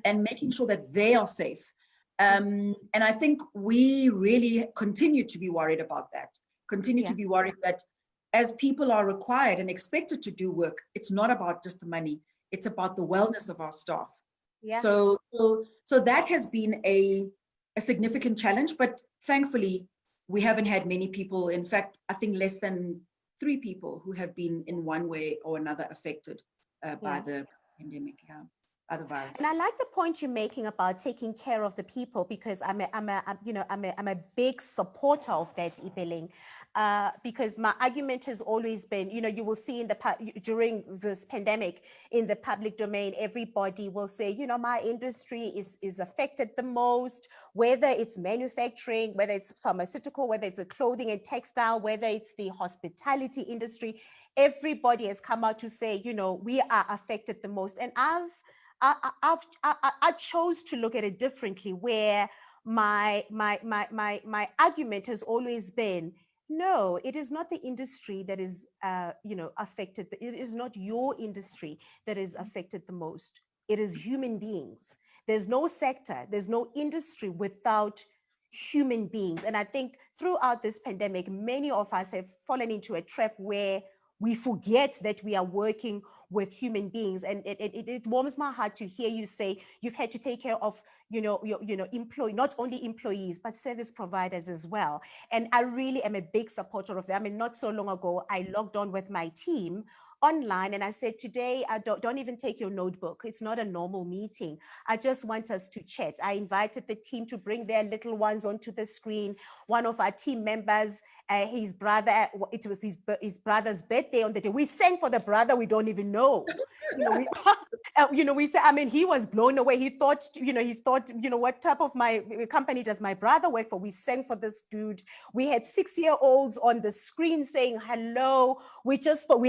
and making sure that they are safe. And I think we really continue to be worried about that, to be worried that as people are required and expected to do work, it's not about just the money, it's about the wellness of our staff. So that has been a significant challenge, but thankfully we haven't had many people. In fact, I think less than 3 people who have been in one way or another affected by the pandemic, by the virus. And I like the point you're making about taking care of the people, because I'm a big supporter of that, Ipeleng. Because my argument has always been, you will see during this pandemic in the public domain, everybody will say, my industry is affected the most, whether it's manufacturing, whether it's pharmaceutical, whether it's the clothing and textile, whether it's the hospitality industry. Everybody has come out to say, we are affected the most. And I chose to look at it differently, where my argument has always been, no, it is not the industry that is, affected. It is not your industry that is affected the most. It is human beings. There's no sector, there's no industry without human beings. And I think throughout this pandemic, many of us have fallen into a trap where we forget that we are working with human beings. And it warms my heart to hear you say you've had to take care of, your not only employees, but service providers as well. And I really am a big supporter of that. I mean, not so long ago, I logged on with my team online and I said, today, I don't even take your notebook. It's not a normal meeting. I just want us to chat. I invited the team to bring their little ones onto the screen. One of our team members, his brother, it was his brother's birthday on the day. We sang for the brother we don't even know. We say, I mean, he was blown away. He thought, what type of my company does my brother work for? We sang for this dude. We had 6-year-olds on the screen saying hello. We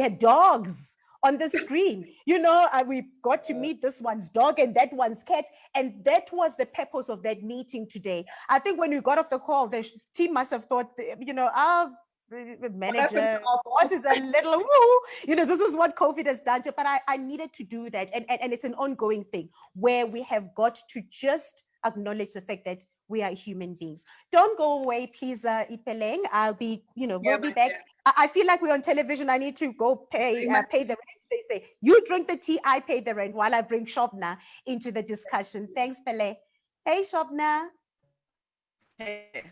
had dogs on the screen, we got to meet this one's dog and that one's cat. And that was the purpose of that meeting today. I think when we got off the call, the team must have thought, our manager, boss is a little, this is what COVID has done to, but I needed to do that. And it's an ongoing thing where we have got to just acknowledge the fact that we are human beings. Don't go away, please, Ipeleng. I'll be, we'll be back. I feel like we're on television. I need to go pay the rent. They say, you drink the tea, I pay the rent, while I bring Shobna into the discussion. Thanks, Pele. Hey, Shobna. Hey.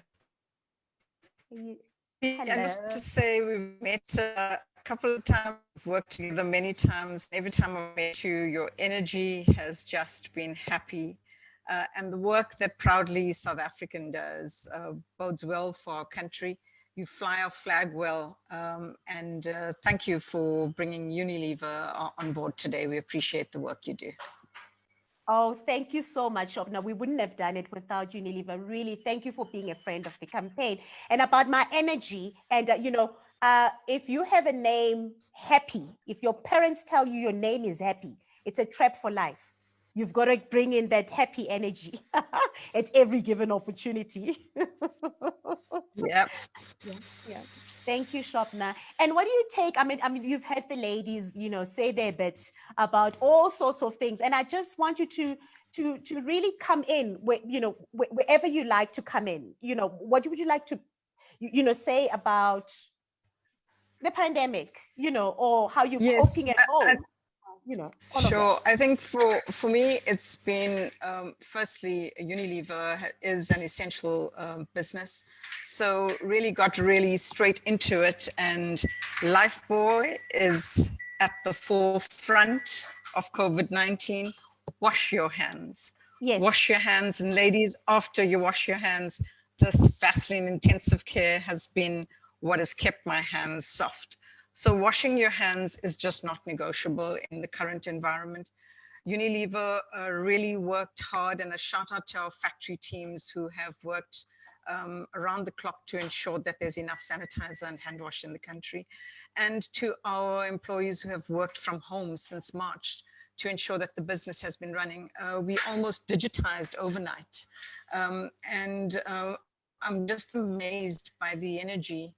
Hello. And just to say, we've met a couple of times, worked together many times. Every time I met you, your energy has just been happy. And the work that proudly South African does bodes well for our country. You fly our flag well. And thank you for bringing Unilever on board today. We appreciate the work you do. Oh, thank you so much, Shobna. We wouldn't have done it without Unilever. Really, thank you for being a friend of the campaign. And about my energy, and if you have a name, Happy, if your parents tell you your name is Happy, it's a trap for life. You've got to bring in that happy energy at every given opportunity. Yeah. Thank you, Shobna. And what do you take? I mean, you've heard the ladies, say their bit about all sorts of things, and I just want you to really come in, wherever you like to come in. What would you like to, say about the pandemic, or how you're coping at home? Sure. I think for me, it's been, firstly, Unilever is an essential business. So really got straight into it. And Lifebuoy is at the forefront of COVID-19. Wash your hands. Yes. Wash your hands. And ladies, after you wash your hands, this Vaseline intensive care has been what has kept my hands soft. So washing your hands is just not negotiable in the current environment. Unilever really worked hard, and a shout out to our factory teams who have worked around the clock to ensure that there's enough sanitizer and hand wash in the country. And to our employees who have worked from home since March to ensure that the business has been running. We almost digitized overnight. I'm just amazed by the energy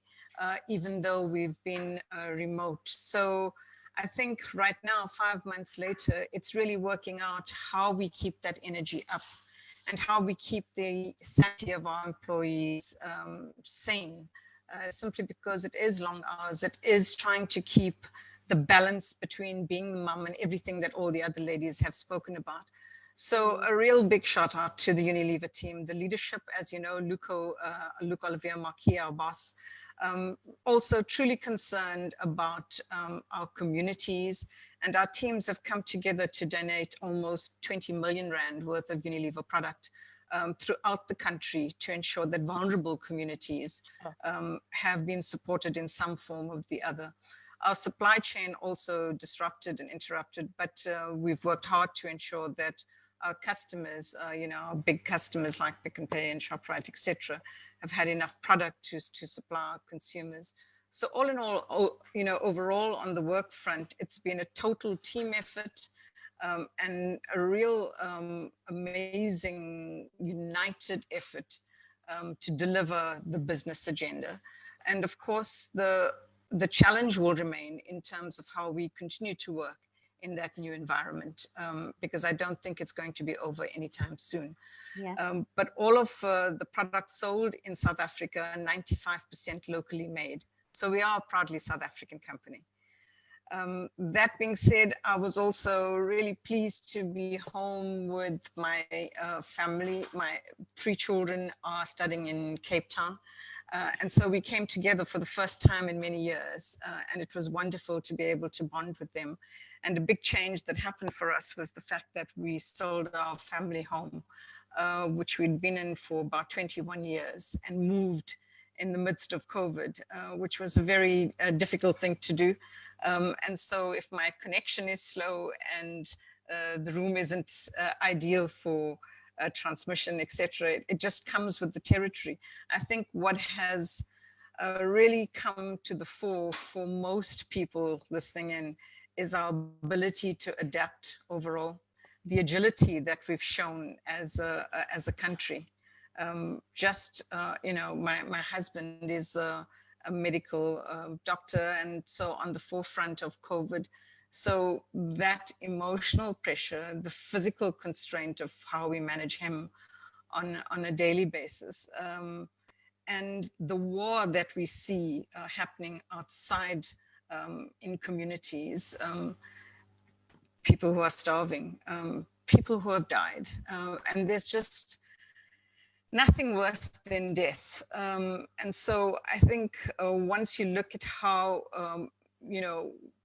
even though we've been remote. So I think right now, 5 months later, it's really working out how we keep that energy up and how we keep the sanity of our employees sane, simply because it is long hours. It is trying to keep the balance between being the mum and everything that all the other ladies have spoken about. So a real big shout out to the Unilever team, the leadership, as you know, Luc Olivier Marquis, our boss, also truly concerned about our communities, and our teams have come together to donate almost 20 million Rand worth of Unilever product throughout the country to ensure that vulnerable communities have been supported in some form or the other. Our supply chain also disrupted and interrupted, but we've worked hard to ensure that our customers, our big customers like Pick n Pay and ShopRite, etc., have had enough product to supply our consumers. So all in all, overall on the work front, it's been a total team effort and a real amazing united effort to deliver the business agenda. And of course, the challenge will remain in terms of how we continue to work in that new environment, because I don't think it's going to be over anytime soon. Yeah. But all of the products sold in South Africa are 95% locally made. So we are a proudly South African company. That being said, I was also really pleased to be home with my family. My 3 children are studying in Cape Town. And so we came together for the first time in many years, and it was wonderful to be able to bond with them. And a big change that happened for us was the fact that we sold our family home, which we'd been in for about 21 years, and moved in the midst of COVID, which was a very difficult thing to do. And so if my connection is slow and the room isn't ideal for transmission, etc., it just comes with the territory. I think what has really come to the fore for most people listening in is our ability to adapt overall, the agility that we've shown as a country. My husband is a medical doctor, and so on the forefront of COVID. So that emotional pressure, the physical constraint of how we manage him on a daily basis, and the war that we see happening outside in communities, people who are starving, people who have died, and there's just nothing worse than death. And so I think once you look at how,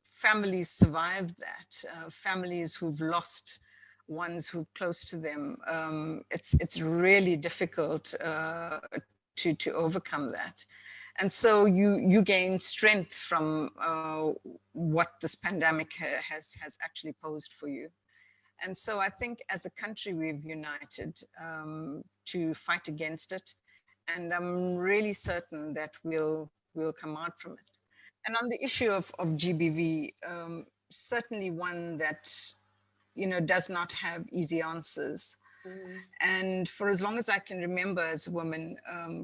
families survived that, families who've lost ones who are close to them, it's really difficult to overcome that. And so you gain strength from what this pandemic has actually posed for you. And so I think as a country, we've united to fight against it. And I'm really certain that we'll come out from it. And on the issue of GBV, certainly one that, does not have easy answers. And for as long as I can remember as a woman,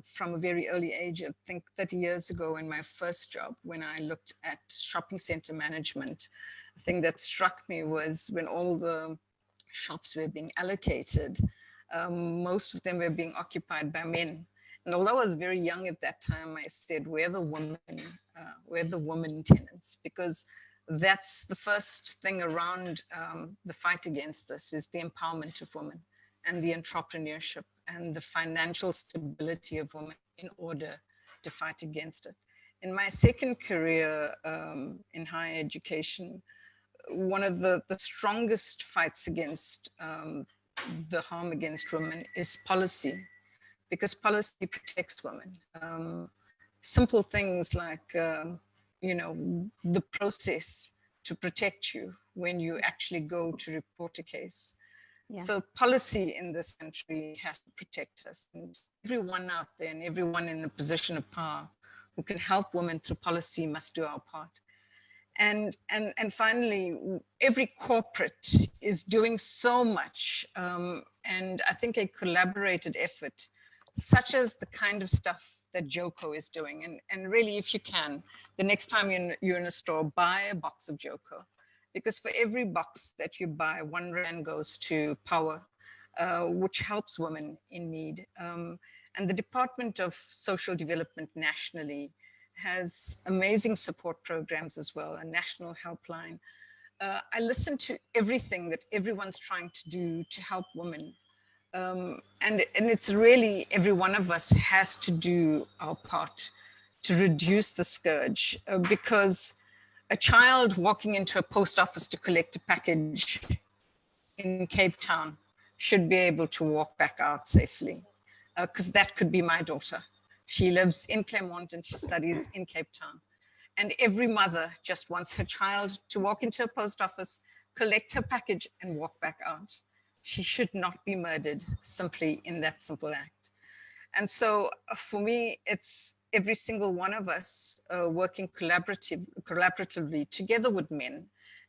from a very early age, I think 30 years ago in my first job, when I looked at shopping center management, the thing that struck me was when all the shops were being allocated, most of them were being occupied by men. And although I was very young at that time, I said, we're the women tenants, because that's the first thing around the fight against this is the empowerment of women and the entrepreneurship and the financial stability of women in order to fight against it. In my second career in higher education, one of the strongest fights against the harm against women is policy, because policy protects women. Simple things like, the process to protect you when you actually go to report a case. Yeah. So policy in this country has to protect us, and everyone out there and everyone in a position of power who can help women through policy must do our part. And finally, every corporate is doing so much, and I think a collaborated effort such as the kind of stuff that Joko is doing. And really, if you can, the next time you're in a store, buy a box of Joko. Because for every box that you buy, 1 rand goes to Power, which helps women in need. And the Department of Social Development nationally has amazing support programs as well, a national helpline. I listen to everything that everyone's trying to do to help women. And it's really, every one of us has to do our part to reduce the scourge, because a child walking into a post office to collect a package in Cape Town should be able to walk back out safely, because that could be my daughter. She lives in Claremont and she studies in Cape Town. And every mother just wants her child to walk into a post office, collect her package and walk back out. She should not be murdered simply in that simple act. And so for me, it's every single one of us working collaboratively together with men.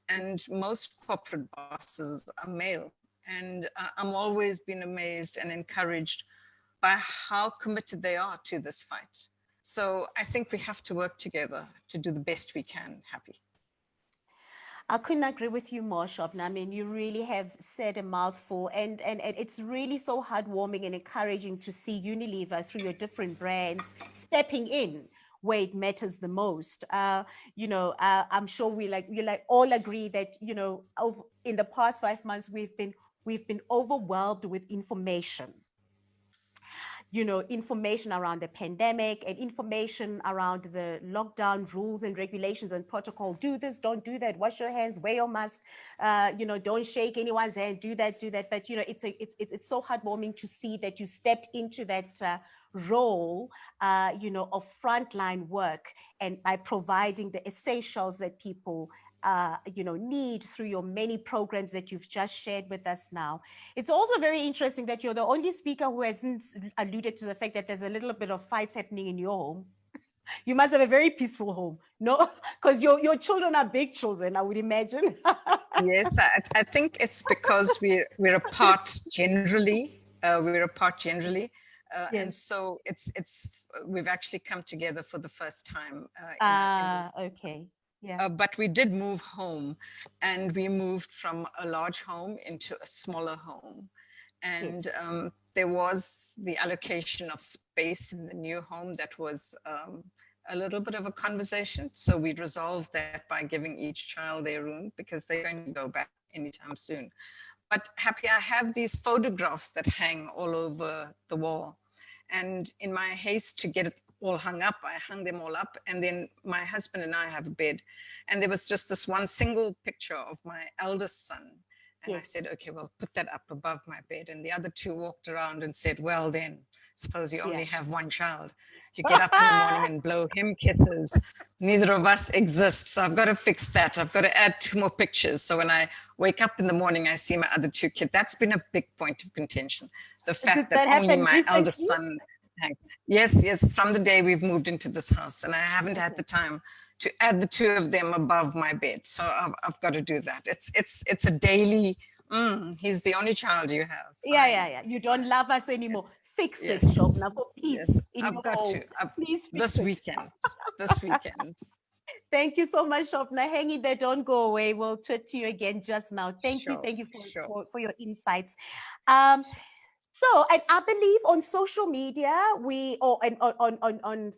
And most corporate bosses are male. And I'm always been amazed and encouraged by how committed they are to this fight. So I think we have to work together to do the best we can. Happy. I couldn't agree with you more, Shobna. I mean, you really have said a mouthful, and it's really so heartwarming and encouraging to see Unilever through your different brands stepping in where it matters the most. I'm sure we all agree that, in the past 5 months, we've been overwhelmed with information. Information around the pandemic and information around the lockdown rules and regulations and protocol. Do this, don't do that, wash your hands, wear your mask, don't shake anyone's hand, do that. But, it's so heartwarming to see that you stepped into that role, of frontline work, and by providing the essentials that people need through your many programs that you've just shared with us now. It's also very interesting that you're the only speaker who hasn't alluded to the fact that there's a little bit of fights happening in your home. You must have a very peaceful home, no? Because your children are big children, I would imagine. Yes, I think it's because we're apart generally. Yes. And so we've actually come together for the first time. Okay. Yeah. But we did move home, and we moved from a large home into a smaller home. And Yes. There was the allocation of space in the new home that was a little bit of a conversation. So we resolved that by giving each child their room, because they're going to go back anytime soon. But Happy, I have these photographs that hang all over the wall. And in my haste to get it all hung up, I hung them all up. And then my husband and I have a bed. And there was just this one single picture of my eldest son. And Yes. I said, okay, well, put that up above my bed. And the other two walked around and said, well, then, suppose you only have one child. You get up in the morning and blow him kisses. Neither of us exist. So I've got to fix that. I've got to add 2 more pictures. So when I wake up in the morning, I see my other 2 kids. That's been a big point of contention. The fact that only my eldest son. Yes, from the day we've moved into this house, and I haven't had the time to add the 2 of them above my bed. So I've got to do that. It's a daily, he's the only child you have. Yeah. You don't love us anymore. Fix it, Shobna, for peace in your home. Please fix this weekend. Thank you so much, Shobna. Hang in there, don't go away. We'll chat to you again just now. Thank you for your insights. So, and I believe on social media, on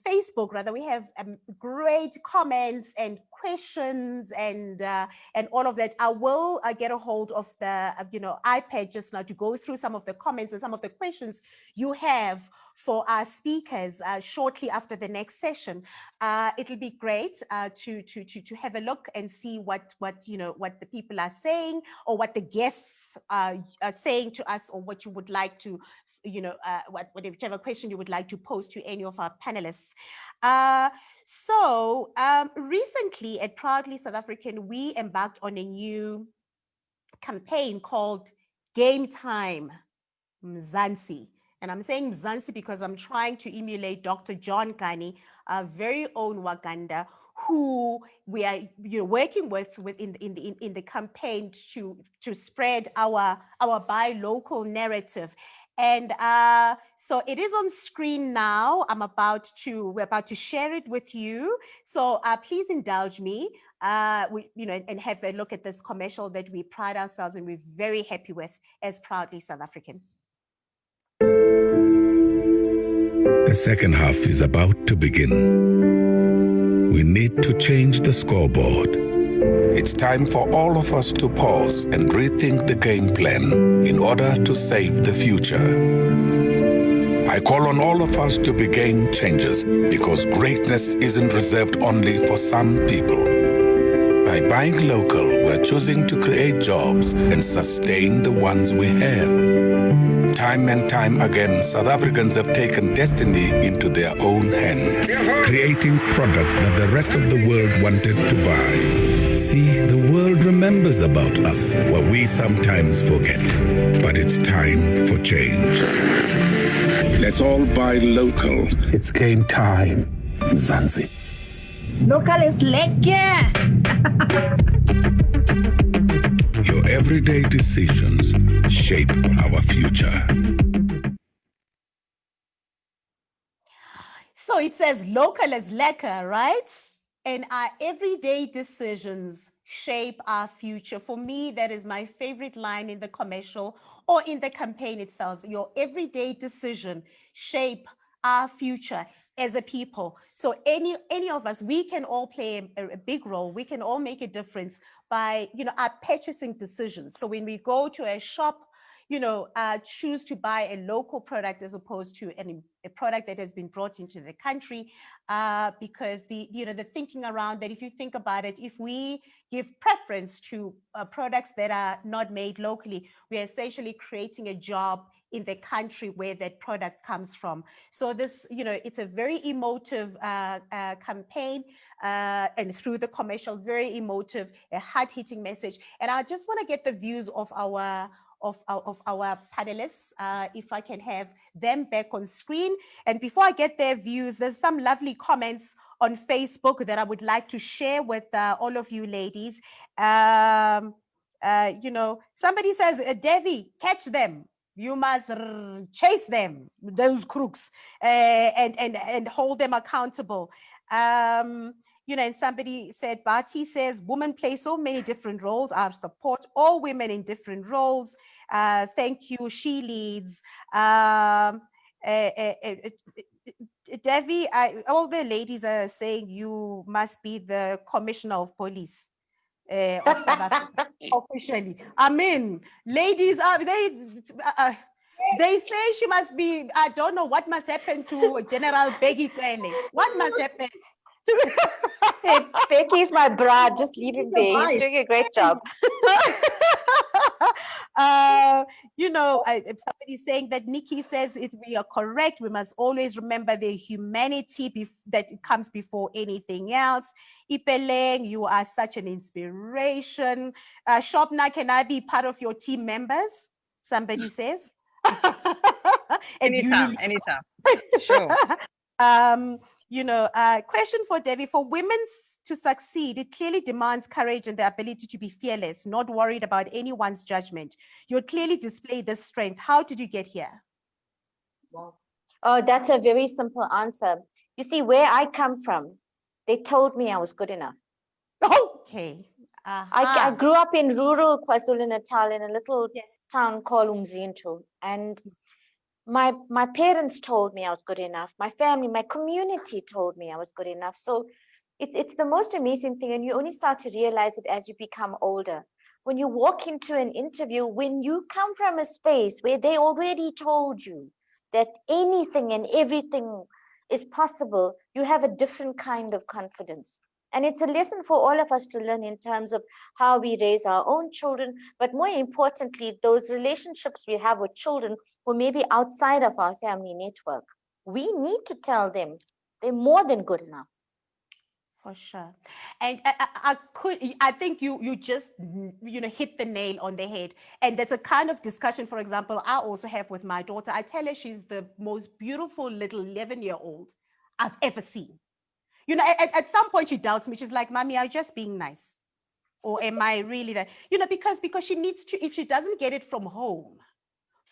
Facebook rather, we have great comments and questions and all of that. I will get a hold of the iPad just now to go through some of the comments and some of the questions you have for our speakers shortly after the next session. It'll be great to have a look and see what the people are saying, or what the guests are saying to us, or what you would like to, whichever question you would like to pose to any of our panelists. So recently at Proudly South African, we embarked on a new campaign called Game Time Mzansi. And I'm saying Mzansi because I'm trying to emulate Dr. John Kani, our very own Waganda, who we are working with in the campaign to spread our buy local narrative. And so it is on screen now. We're about to share it with you. So please indulge me, and have a look at this commercial that we pride ourselves and we're very happy with as proudly South African. The second half is about to begin. We need to change the scoreboard. It's time for all of us to pause and rethink the game plan in order to save the future. I call on all of us to be game changers because greatness isn't reserved only for some people. By buying local, we're choosing to create jobs and sustain the ones we have. Time and time again, South Africans have taken destiny into their own hands, creating products that the rest of the world wanted to buy. See, the world remembers about us what we sometimes forget, but it's time for change. Let's all buy local. It's game time. Zanzi. Local is lekker. Your everyday decisions shape our future. So it says local is lekker, right? And our everyday decisions shape our future. For me, that is my favorite line in the commercial or in the campaign itself. Your everyday decision shape our future as a people. So any of us, we can all play a big role. We can all make a difference by, our purchasing decisions. So when we go to a shop, choose to buy a local product as opposed to a product that has been brought into the country, because the thinking around that, if you think about it, if we give preference to products that are not made locally, we are essentially creating a job in the country where that product comes from. So this, it's a very emotive campaign, and through the commercial, very emotive, a hard-hitting message. And I just want to get the views of our panelists, if I can have them back on screen. And before I get their views, there's some lovely comments on Facebook that I would like to share with all of you ladies. Somebody says, Devi, catch them. You must chase them, those crooks, and hold them accountable. And somebody said, Bati says, women play so many different roles. I support all women in different roles. Thank you, she leads. Devi, all the ladies are saying you must be the commissioner of police of South Africa, officially. I mean, ladies, they say she must be, I don't know what must happen to General Beggy Ipeleng. What must happen? Hey, Becky's my brat. Just leave him there. He's doing a great job. Somebody's saying that Nikki says we are correct. We must always remember the humanity that comes before anything else. Ipeleng, you are such an inspiration. Shobna, can I be part of your team members? Somebody says. Anytime. Sure. Question for Devi. For women to succeed, it clearly demands courage and the ability to be fearless, not worried about anyone's judgment. You clearly display this strength. How did you get here? Wow. Oh, that's a very simple answer. You see, where I come from, they told me I was good enough. Okay. I grew up in rural KwaZulu-Natal in a little town called Umzinto, and my parents told me I was good enough. My family, my community told me I was good enough. So it's the most amazing thing, and you only start to realize it as you become older. When you walk into an interview, when you come from a space where they already told you that anything and everything is possible, you have a different kind of confidence. And it's a lesson for all of us to learn in terms of how we raise our own children, but more importantly, those relationships we have with children who may be outside of our family network. We need to tell them they're more than good enough. For sure. And I think you just, hit the nail on the head. And that's a kind of discussion, for example, I also have with my daughter. I tell her she's the most beautiful little 11-year-old I've ever seen. At some point she doubts me. She's like, Mommy, I'm just being nice. Or am I really that? Because she needs to, if she doesn't get it from home,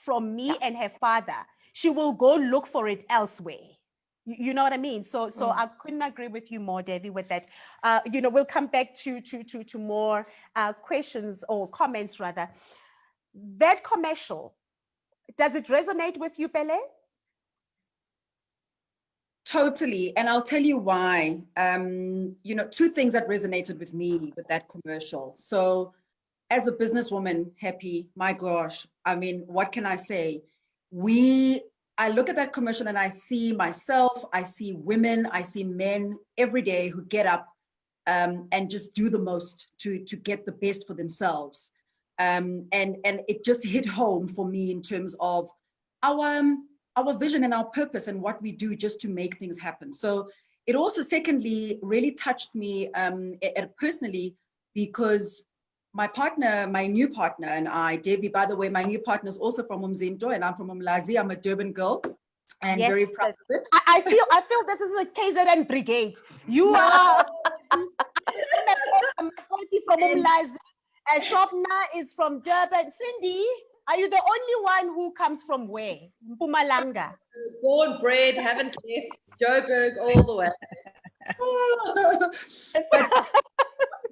from me and her father, she will go look for it elsewhere. You know what I mean? So I couldn't agree with you more, Devi, with that. You know, we'll come back to more questions or comments rather. That commercial, does it resonate with you, Pele? Totally. And I'll tell you why. You know, two things that resonated with me with that commercial. So as a businesswoman, Happy, my gosh, I mean, what can I say? I look at that commercial and I see myself, I see women, I see men every day who get up and just do the most to get the best for themselves. And it just hit home for me in terms of our vision and our purpose and what we do just to make things happen. So it also, secondly, really touched me personally, because my partner, my new partner and I, Devi, by the way, my new partner is also from Umzinto and I'm from Umlazi. I'm a Durban girl and yes, very proud of it. I feel this is a KZN brigade. You are from Umlazi. Shobna is from Durban. Cindy, are you the only one who comes from where? Mpumalanga. Born, bred, haven't left. Joburg all the way.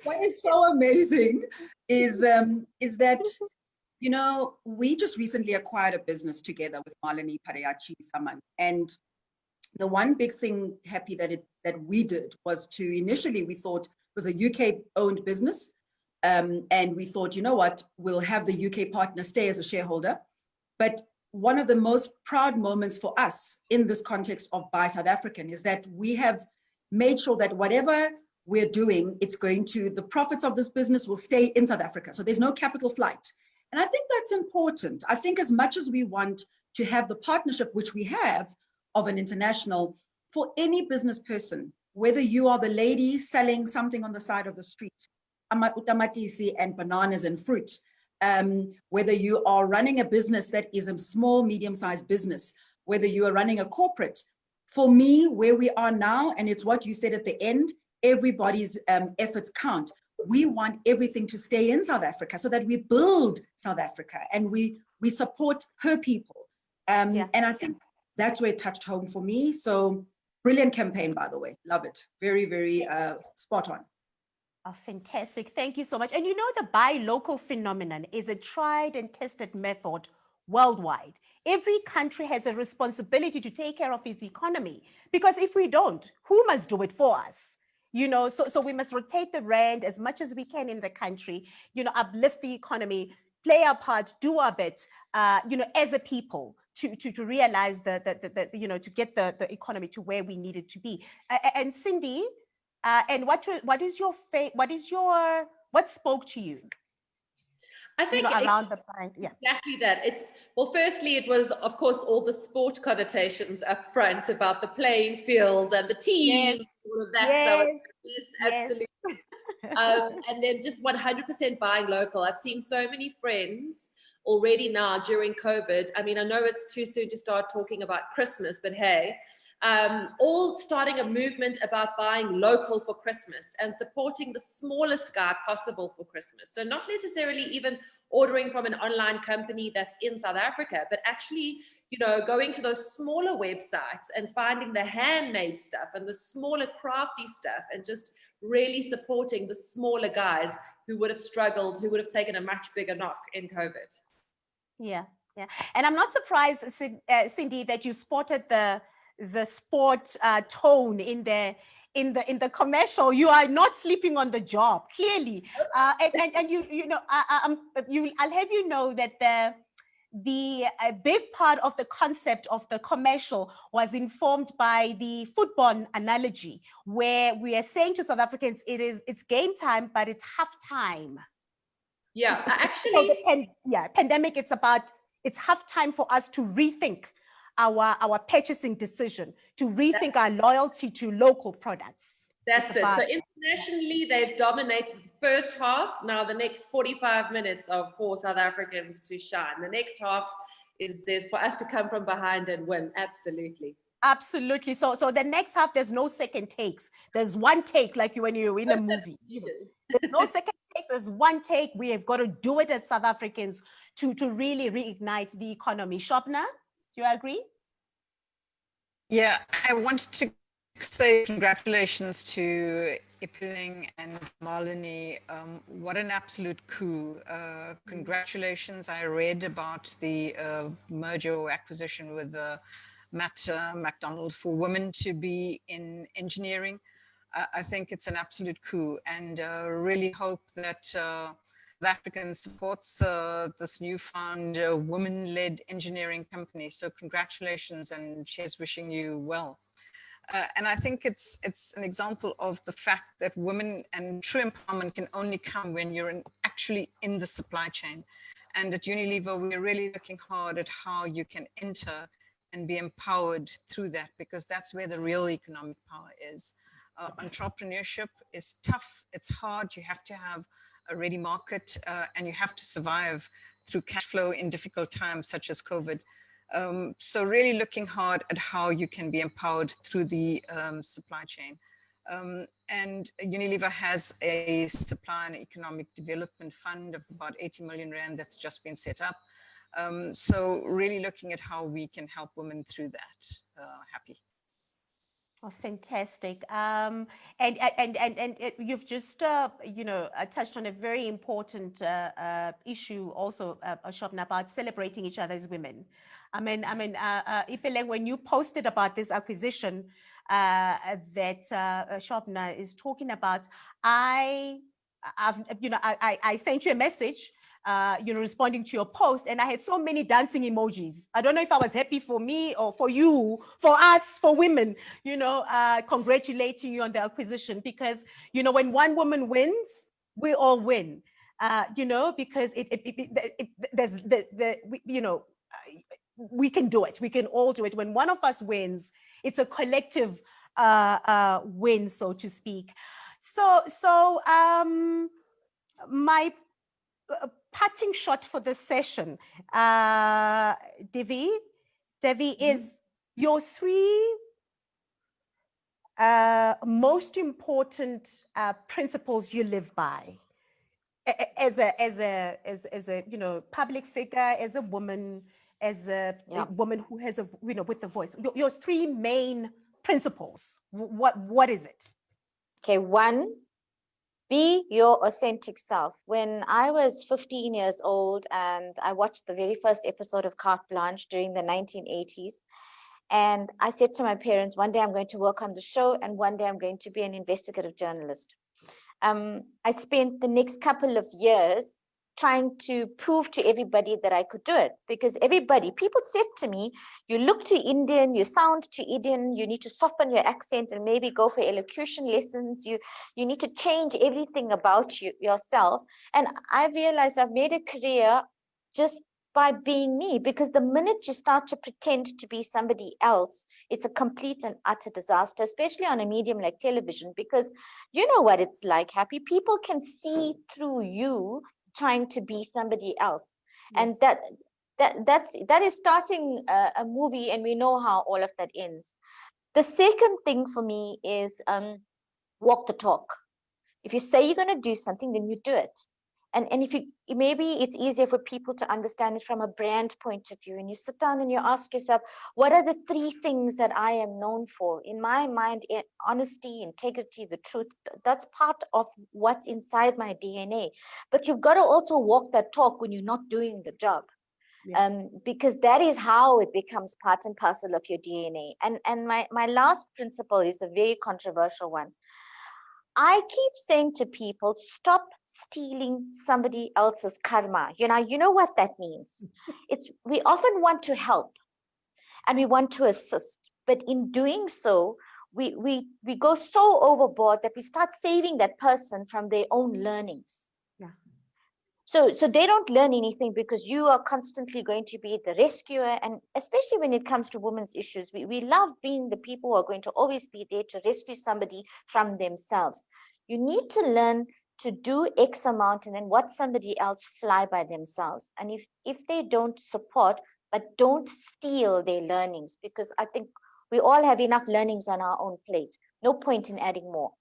What is so amazing is that, you know, we just recently acquired a business together with Malini Pareachi Saman. And the one big thing, Happy, that we did was to, initially we thought it was a UK owned business. And we thought, you know what, we'll have the UK partner stay as a shareholder. But one of the most proud moments for us in this context of Buy South African is that we have made sure that whatever we're doing, the profits of this business will stay in South Africa. So there's no capital flight. And I think that's important. I think as much as we want to have the partnership, which we have, of an international, for any business person, whether you are the lady selling something on the side of the street, utamatisi and bananas and fruit, whether you are running a business that is a small, medium-sized business, whether you are running a corporate, for me, where we are now, and it's what you said at the end, everybody's efforts count. We want everything to stay in South Africa so that we build South Africa and we support her people. And I think that's where it touched home for me. So brilliant campaign, by the way. Love it. Very, very spot on. Oh, fantastic. Thank you so much. And you know, the buy local phenomenon is a tried and tested method worldwide. Every country has a responsibility to take care of its economy, because if we don't, who must do it for us? You know, so we must rotate the rand as much as we can in the country, you know, uplift the economy, play our part, do our bit, you know, as a people to realize the you know, to get the economy to where we need it to be. And Cindy, and what spoke to you? I think, you know, around the point, exactly that. Well, firstly, it was, of course, all the sport connotations up front about the playing field and the team, all of that. Yes. So absolutely. And then just 100% buying local. I've seen so many friends already now during COVID. I mean, I know it's too soon to start talking about Christmas, but hey, all starting a movement about buying local for Christmas and supporting the smallest guy possible for Christmas. So not necessarily even ordering from an online company that's in South Africa, but actually, you know, going to those smaller websites and finding the handmade stuff and the smaller crafty stuff and just really supporting the smaller guys who would have struggled, who would have taken a much bigger knock in COVID. Yeah. And I'm not surprised, Cindy, that you spotted the sport tone in the commercial. You are not sleeping on the job, clearly. And you know, I'll have you know that the big part of the concept of the commercial was informed by the football analogy, where we are saying to South Africans, it's game time, but it's half time. Yeah, pandemic, it's half time for us to rethink our purchasing decision, to rethink our loyalty to local products. That's it. So internationally, they've dominated the first half. Now the next 45 minutes are for South Africans to shine. The next half is for us to come from behind and win. Absolutely. Absolutely. So the next half, there's no second takes. There's one take, like when you're in a movie. There's no second takes. There's one take. We have got to do it as South Africans to really reignite the economy. Shobna, do you agree? Yeah, I wanted to say congratulations to Ipeleng and Malini. What an absolute coup. Congratulations. I read about the merger or acquisition with Matt McDonald for women to be in engineering. I think it's an absolute coup, and really hope that South African supports this newfound women-led engineering company. So congratulations, and she's wishing you well. And I think it's an example of the fact that women and true empowerment can only come when you're actually in the supply chain. And at Unilever, we're really looking hard at how you can enter and be empowered through that, because that's where the real economic power is. Entrepreneurship is tough, it's hard, you have to have a ready market, and you have to survive through cash flow in difficult times such as COVID. So really looking hard at how you can be empowered through the supply chain. And Unilever has a supply and economic development fund of about 80 million Rand that's just been set up. So really looking at how we can help women through that. Happy. Oh, fantastic. You've just, touched on a very important issue also, Shobna, about celebrating each other as women. Ipeleng, when you posted about this acquisition that Shobna is talking about, I sent you a message, responding to your post, and I had so many dancing emojis. I don't know if I was happy for me or for you, for us, for women, congratulating you on the acquisition, because, when one woman wins, we all win, because we can do it. We can all do it. When one of us wins, it's a collective win, so to speak. So my parting shot for this session, Devi, is your three most important principles you live by as a public figure, as a woman, as a woman who has with the voice. Your three main principles. What is it? Okay, one, be your authentic self. When I was 15 years old and I watched the very first episode of Carte Blanche during the 1980s, and I said to my parents, one day I'm going to work on the show and one day I'm going to be an investigative journalist. I spent the next couple of years trying to prove to everybody that I could do it, because people said to me, you look too Indian, you sound too Indian, you need to soften your accent and maybe go for elocution lessons, you need to change everything about yourself. And I realized I've made a career just by being me, because the minute you start to pretend to be somebody else, it's a complete and utter disaster, especially on a medium like television, because you know what it's like, Happy. People can see through you trying to be somebody else. Yes. And that is starting a movie, and we know how all of that ends. The second thing for me is walk the talk. If you say you're going to do something, then you do it. And if you, maybe it's easier for people to understand it from a brand point of view, and you sit down and you ask yourself, what are the three things that I am known for? In my mind, honesty, integrity, the truth, that's part of what's inside my DNA. But you've got to also walk that talk when you're not doing the job. Yeah. Because that is how it becomes part and parcel of your DNA. And my last principle is a very controversial one. I keep saying to people, stop stealing somebody else's karma. You know what that means. We often want to help and we want to assist, but in doing so, we go so overboard that we start saving that person from their own learnings. Yeah. So they don't learn anything, because you are constantly going to be the rescuer. And especially when it comes to women's issues, we love being the people who are going to always be there to rescue somebody from themselves. You need to learn to do X amount and then watch somebody else fly by themselves. And if they don't support, but don't steal their learnings, because I think We all have enough learnings on our own plate. No point in adding more.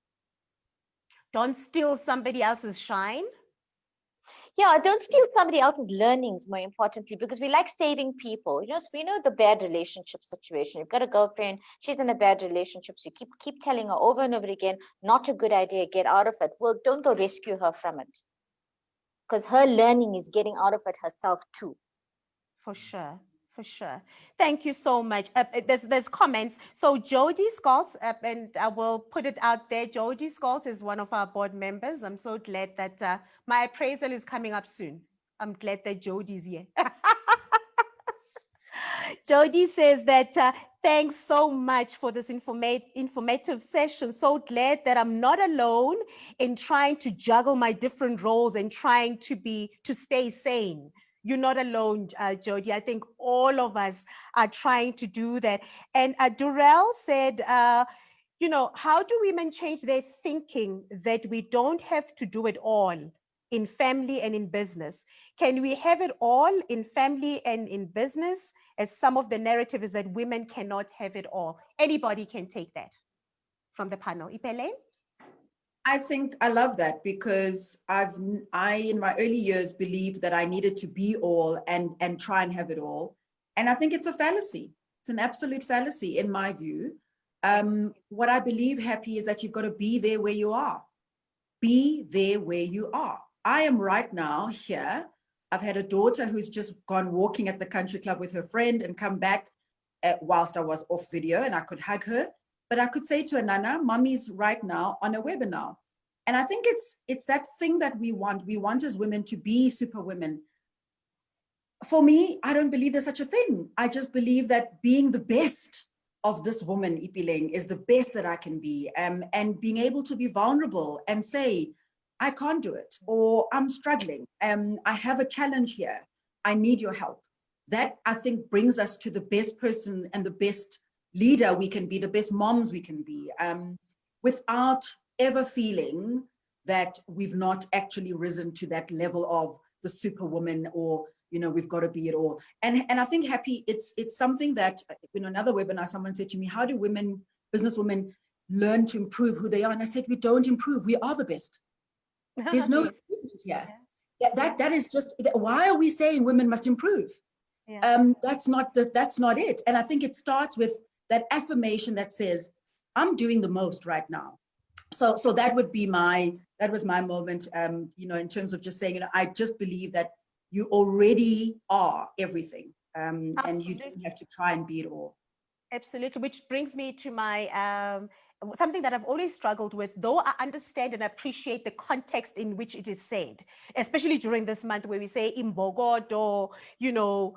Don't steal somebody else's shine. Yeah, don't steal somebody else's learnings, more importantly, because we like saving people. You know, so we know the bad relationship situation. You've got a girlfriend, she's in a bad relationship, so you keep telling her over and over again, not a good idea, get out of it. Well, don't go rescue her from it, because her learning is getting out of it herself too. For sure. For sure. Thank you so much. There's comments. So Jody Scholz, and I will put it out there. Jody Scholz is one of our board members. I'm so glad that my appraisal is coming up soon. I'm glad that Jody's here. Jody says that thanks so much for this informative session. So glad that I'm not alone in trying to juggle my different roles and trying to stay sane. You're not alone, Jody. I think all of us are trying to do that. And Durrell said, you know, how do women change their thinking that we don't have to do it all in family and in business? Can we have it all in family and in business? As some of the narrative is that women cannot have it all. Anybody can take that from the panel. Ipeleng? I think I love that, because I in my early years believed that I needed to be all and try and have it all. And I think it's a fallacy. It's an absolute fallacy in my view. What I believe, Happy, is that you've got to be there where you are. Be there where you are. I am right now here. I've had a daughter who's just gone walking at the country club with her friend and come back whilst I was off video, and I could hug her. But I could say to her, Nana, mommy's right now on a webinar. And I think it's that thing that we want. We want as women to be super women. For me, I don't believe there's such a thing. I just believe that being the best of this woman, Ipeleng, is the best that I can be. And being able to be vulnerable and say, I can't do it, or I'm struggling. I have a challenge here. I need your help. That, I think, brings us to the best person and the best leader we can be, the best moms we can be, without ever feeling that we've not actually risen to that level of the superwoman, or, you know, we've got to be it all. And I think, Happy, it's something that, in another webinar, someone said to me, how do women, businesswomen, learn to improve who they are? And I said, we don't improve, we are the best. There's no improvement here. That is just, why are we saying women must improve? Yeah. That's not it. And I think it starts with that affirmation that says, I'm doing the most right now. So that was my moment, you know, in terms of just saying, you know, I just believe that you already are everything, and you don't have to try and be it all. Absolutely, which brings me to my something that I've always struggled with, though I understand and appreciate the context in which it is said, especially during this month where we say imbogodo, you know,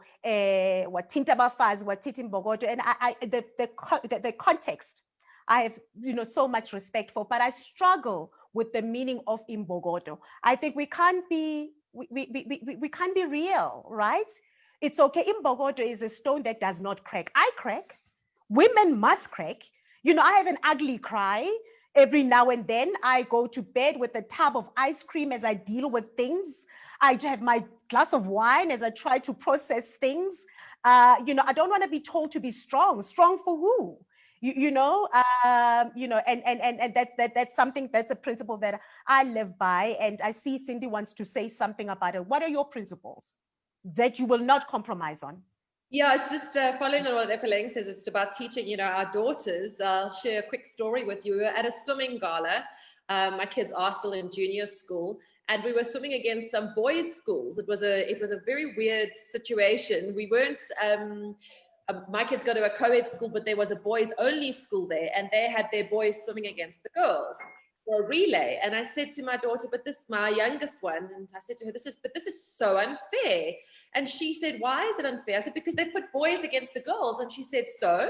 what tintabafaz, what titimbogodo, and the context I have, you know, so much respect for, but I struggle with the meaning of imbogodo. I think we can't be real, right? It's okay. Imbogodo is a stone that does not crack. I crack. Women must crack. You know, I have an ugly cry every now and then. I go to bed with a tub of ice cream as I deal with things. I have my glass of wine as I try to process things. You know, I don't want to be told to be strong. Strong for who? You know, and that's something, that's a principle that I live by. And I see Cindy wants to say something about it. What are your principles that you will not compromise on? Yeah, it's just following on what Ipeleng says. It's about teaching, you know, our daughters. I'll share a quick story with you. We were at a swimming gala. My kids are still in junior school, and we were swimming against some boys' schools. It was a very weird situation. We weren't. My kids go to a co-ed school, but there was a boys-only school there, and they had their boys swimming against the girls for a relay. And I said to my daughter, but this, my youngest one, and I said to her, this is so unfair. And she said, why is it unfair? I said, because they put boys against the girls. And she said, so?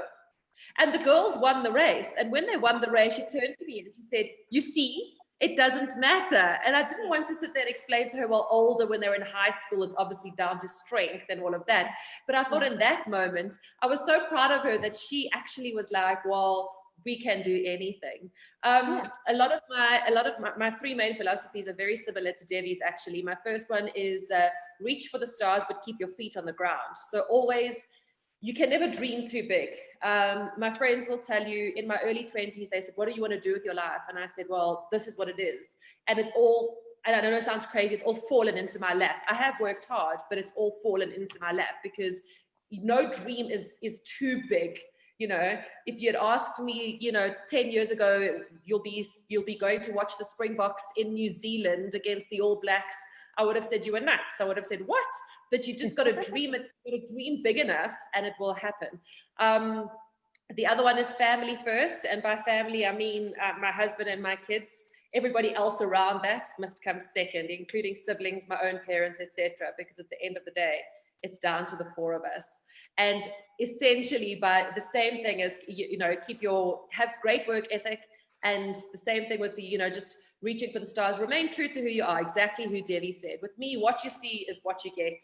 And the girls won the race. And when they won the race, she turned to me and she said, you see, it doesn't matter. And I didn't want to sit there and explain to her, well, older, when they're in high school, it's obviously down to strength and all of that. But I thought in that moment, I was so proud of her that she actually was like, well, we can do anything. A lot of my three main philosophies are very similar to Devi's, actually. My first one is reach for the stars, but keep your feet on the ground. So always, you can never dream too big. My friends will tell you in my early 20s, they said, what do you want to do with your life? And I said, well, this is what it is. And it's all, and I know it sounds crazy, it's all fallen into my lap. I have worked hard, but it's all fallen into my lap because no dream is too big. You know, if you had asked me, 10 years ago, you'll be going to watch the Springboks in New Zealand against the All Blacks, I would have said you were nuts. I would have said, what? But you just got to dream it, dream big enough and it will happen. The other one is family first. And by family, I mean my husband and my kids. Everybody else around that must come second, including siblings, my own parents, etc. Because at the end of the day, it's down to the four of us. And essentially, by the same thing as, have great work ethic, and the same thing with the, just reaching for the stars, remain true to who you are, exactly who Devi said. With me, what you see is what you get.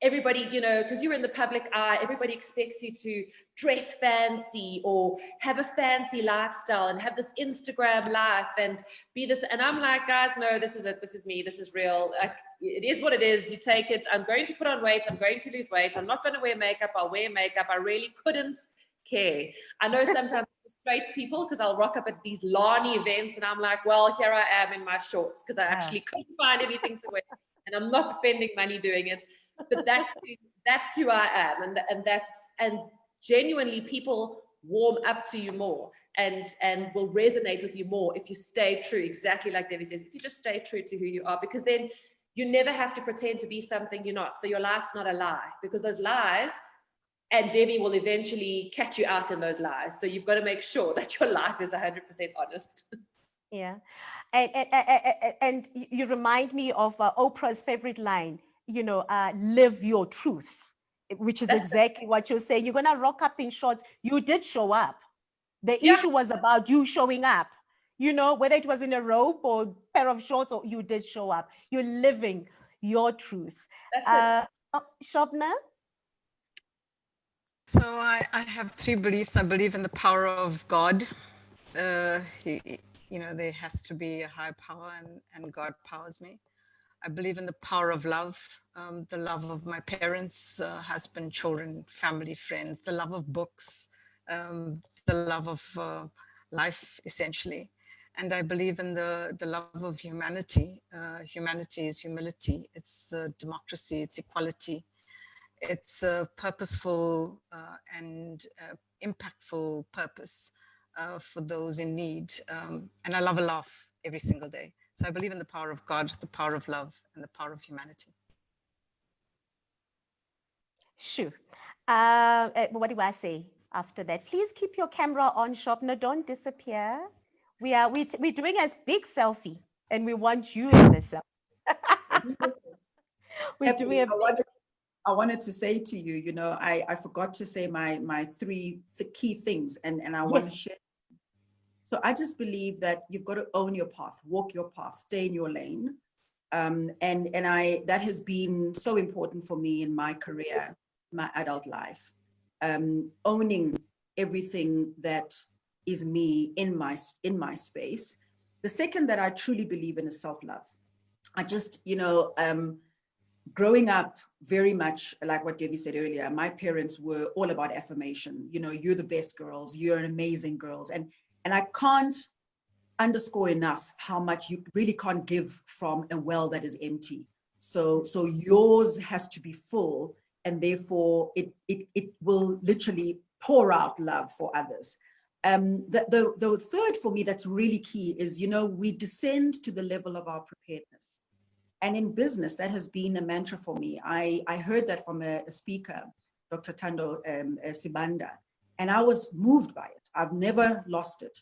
Everybody, because you're in the public eye, everybody expects you to dress fancy or have a fancy lifestyle and have this Instagram life and be this. And I'm like, guys, no, this is it. This is me. This is real. It is what it is. You take it. I'm going to put on weight. I'm going to lose weight. I'm not going to wear makeup. I'll wear makeup. I really couldn't care. I know sometimes it frustrates people because I'll rock up at these Lani events and I'm like, well, here I am in my shorts because I actually couldn't find anything to wear and I'm not spending money doing it. But that's who I am, and genuinely people warm up to you more and will resonate with you more if you stay true, exactly like Devi says, if you just stay true to who you are, because then you never have to pretend to be something you're not. So your life's not a lie, because those lies, and Devi will eventually catch you out in those lies. So you've got to make sure that your life is 100% honest. Yeah, and you remind me of Oprah's favorite line. Live your truth, which is exactly what you're saying. You're going to rock up in shorts. You did show up. The issue was about you showing up, whether it was in a robe or pair of shorts, or you did show up. You're living your truth. Shobna? So I have three beliefs. I believe in the power of God. There has to be a higher power and God powers me. I believe in the power of love, the love of my parents, husband, children, family, friends, the love of books, the love of life, essentially. And I believe in the love of humanity. Humanity is humility. It's democracy. It's equality. It's a purposeful and impactful purpose for those in need. And I love a laugh every single day. So I believe in the power of God, the power of love, and the power of humanity. Sure. What do I say after that? Please keep your camera on, Shobna. Don't disappear. We're doing a big selfie, and we want you in this selfie. I wanted to say to you, I forgot to say my three key things, and I want to share. So I just believe that you've got to own your path, walk your path, stay in your lane. And that has been so important for me in my career, my adult life. Owning everything that is me in my space. The second that I truly believe in is self-love. I just, growing up very much like what Devi said earlier, my parents were all about affirmation. You're the best girls, you're an amazing girls. And I can't underscore enough how much you really can't give from a well that is empty. So yours has to be full, and therefore it will literally pour out love for others. The third for me that's really key is, we descend to the level of our preparedness. And in business, that has been a mantra for me. I heard that from a speaker, Dr. Tando Sibanda, and I was moved by it. I've never lost it.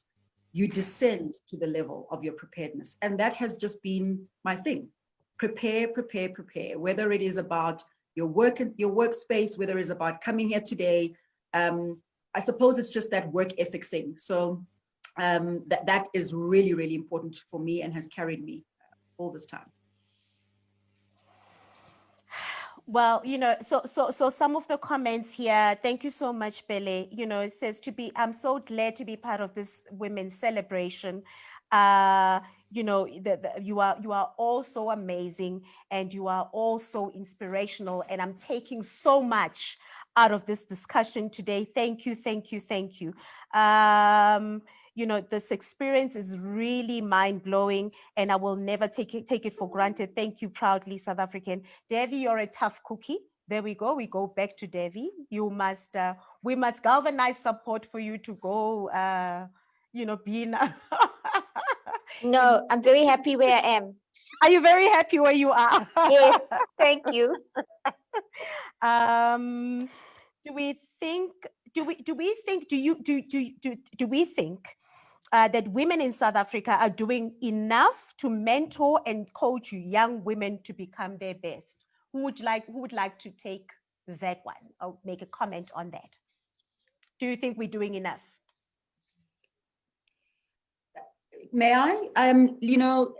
You descend to the level of your preparedness. And that has just been my thing. Prepare, prepare, prepare. Whether it is about your work, your workspace, whether it's about coming here today. I suppose it's just that work ethic thing. So that is really, really important for me and has carried me all this time. Well, so some of the comments here, thank you so much, Pele. It says I'm so glad to be part of this women's celebration. You are all so amazing and you are all so inspirational, and I'm taking so much out of this discussion today. Thank you, thank you, thank you. You know, this experience is really mind-blowing, and I will never take it for granted. Thank you, proudly South African. Devi, you're a tough cookie. There we go. We go back to Devi. You must, we must galvanize support for you to go, you know, be in. No, I'm very happy where I am. Are you very happy where you are? Yes, thank you. Do we think that women in South Africa are doing enough to mentor and coach young women to become their best? Who would like to take that one or make a comment on that? Do you think we're doing enough? May I? You know,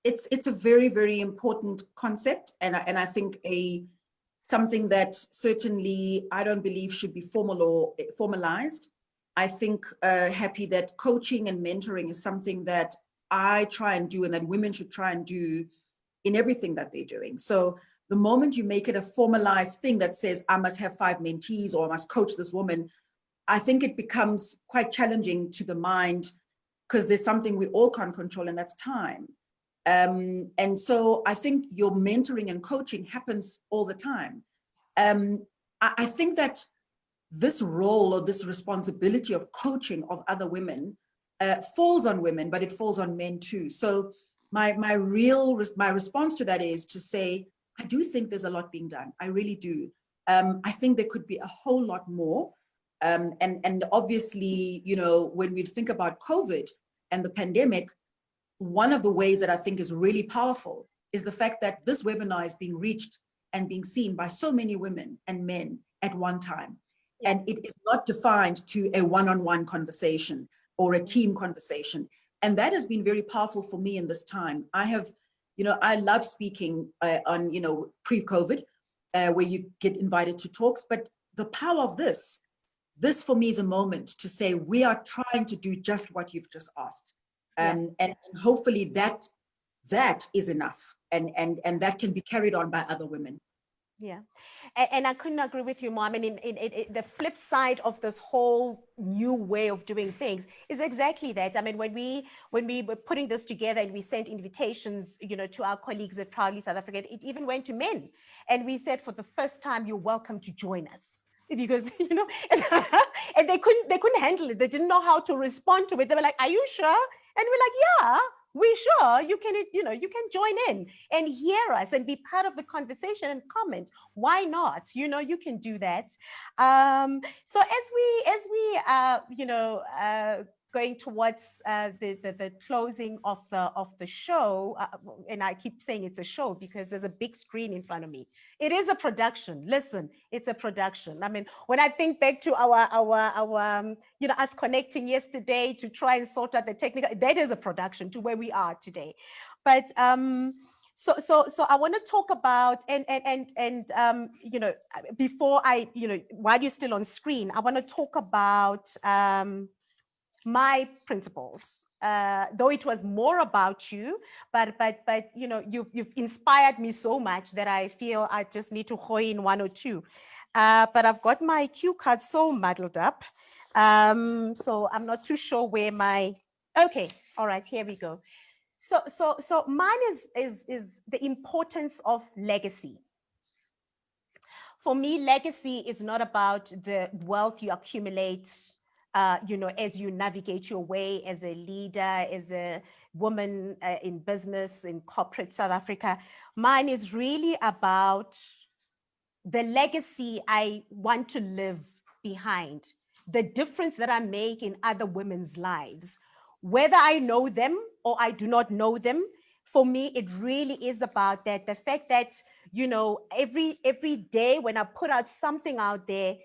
it's a very, very important concept, and I think something that certainly I don't believe should be formal or formalized. I think happy that coaching and mentoring is something that I try and do, and that women should try and do in everything that they're doing. So the moment you make it a formalized thing that says, I must have 5 mentees or I must coach this woman, I think it becomes quite challenging to the mind, because there's something we all can't control, and that's time. And so I think your mentoring and coaching happens all the time. I think that this role or this responsibility of coaching of other women falls on women, but it falls on men too. So my response to that is to say, I do think there's a lot being done. I really do. I think there could be a whole lot more. And obviously, you know, when we think about COVID and the pandemic, one of the ways that I think is really powerful is the fact that this webinar is being reached and being seen by so many women and men at one time. Yeah. And it is not defined to a one-on-one conversation or a team conversation. And that has been very powerful for me in this time. I have, you know, I love speaking on, you know, pre-COVID, where you get invited to talks, but the power of this for me is a moment to say, we are trying to do just what you've just asked. And hopefully that is enough, and that can be carried on by other women. Yeah, and I couldn't agree with you, Mom. And in the flip side of this whole new way of doing things is exactly that. I mean, when we were putting this together and we sent invitations, you know, to our colleagues at Proudly South African, it even went to men, and we said, for the first time, you're welcome to join us. Because, you know, and they couldn't handle it. They didn't know how to respond to it. They were like, "Are you sure?" And we're like, "Yeah, we're sure. You can, you know, you can join in and hear us and be part of the conversation and comment. Why not? You know, you can do that." So as we you know, going towards the closing of the show, and I keep saying it's a show because there's a big screen in front of me. It is a production. Listen, it's a production. I mean, when I think back to our you know, us connecting yesterday to try and sort out the technical, that is a production to where we are today. But so I want to talk about and you know, before I, you know, while you're still on screen, I want to talk about my principles, though it was more about you, but you know, you've inspired me so much that I feel I just need to throw in 1 or 2. But I've got my cue card so muddled up, so I'm not too sure where my. Okay, all right, here we go. So mine is the importance of legacy. For me, legacy is not about the wealth you accumulate, you know, as you navigate your way as a leader, as a woman in business, in corporate South Africa. Mine is really about the legacy I want to leave behind, the difference that I make in other women's lives, whether I know them or I do not know them. For me, it really is about that. The fact that, you know, every day when I put out something out there,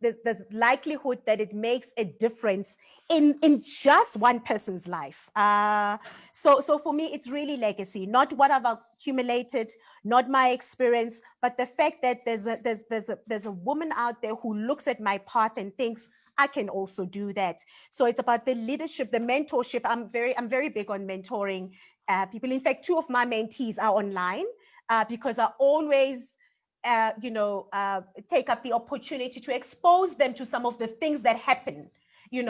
there's likelihood that it makes a difference in just one person's life. So for me, it's really legacy, not what I've accumulated, not my experience, but the fact that there's a woman out there who looks at my path and thinks, I can also do that. So it's about the leadership, the mentorship. I'm very big on mentoring people. In fact, 2 of my mentees are online because I always take up the opportunity to expose them to some of the things that happen, in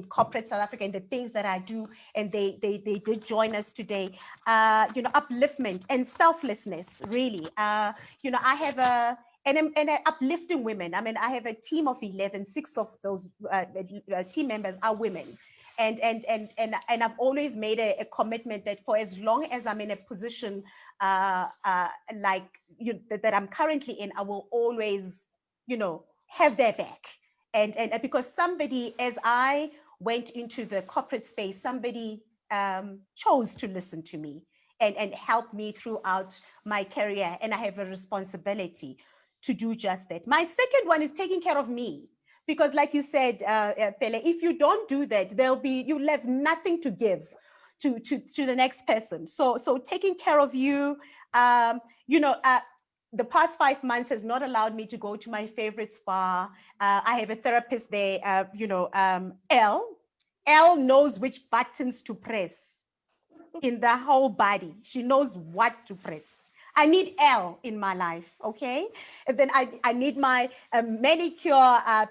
corporate South Africa, and the things that I do. And they did join us today. Upliftment and selflessness, really. I have and uplifting women. I mean, I have a team of 11, 6 of those team members are women. And I've always made a commitment that for as long as I'm in a position that I'm currently in, I will always, have their back. And because somebody, as I went into the corporate space, somebody chose to listen to me and help me throughout my career. And I have a responsibility to do just that. My second one is taking care of me. Because like you said, Pele, if you don't do that, you'll have nothing to give to the next person. So taking care of you, the past 5 months has not allowed me to go to my favorite spa. I have a therapist there, Elle knows which buttons to press in the whole body. She knows what to press. I need Elle in my life, okay? And then I need my manicure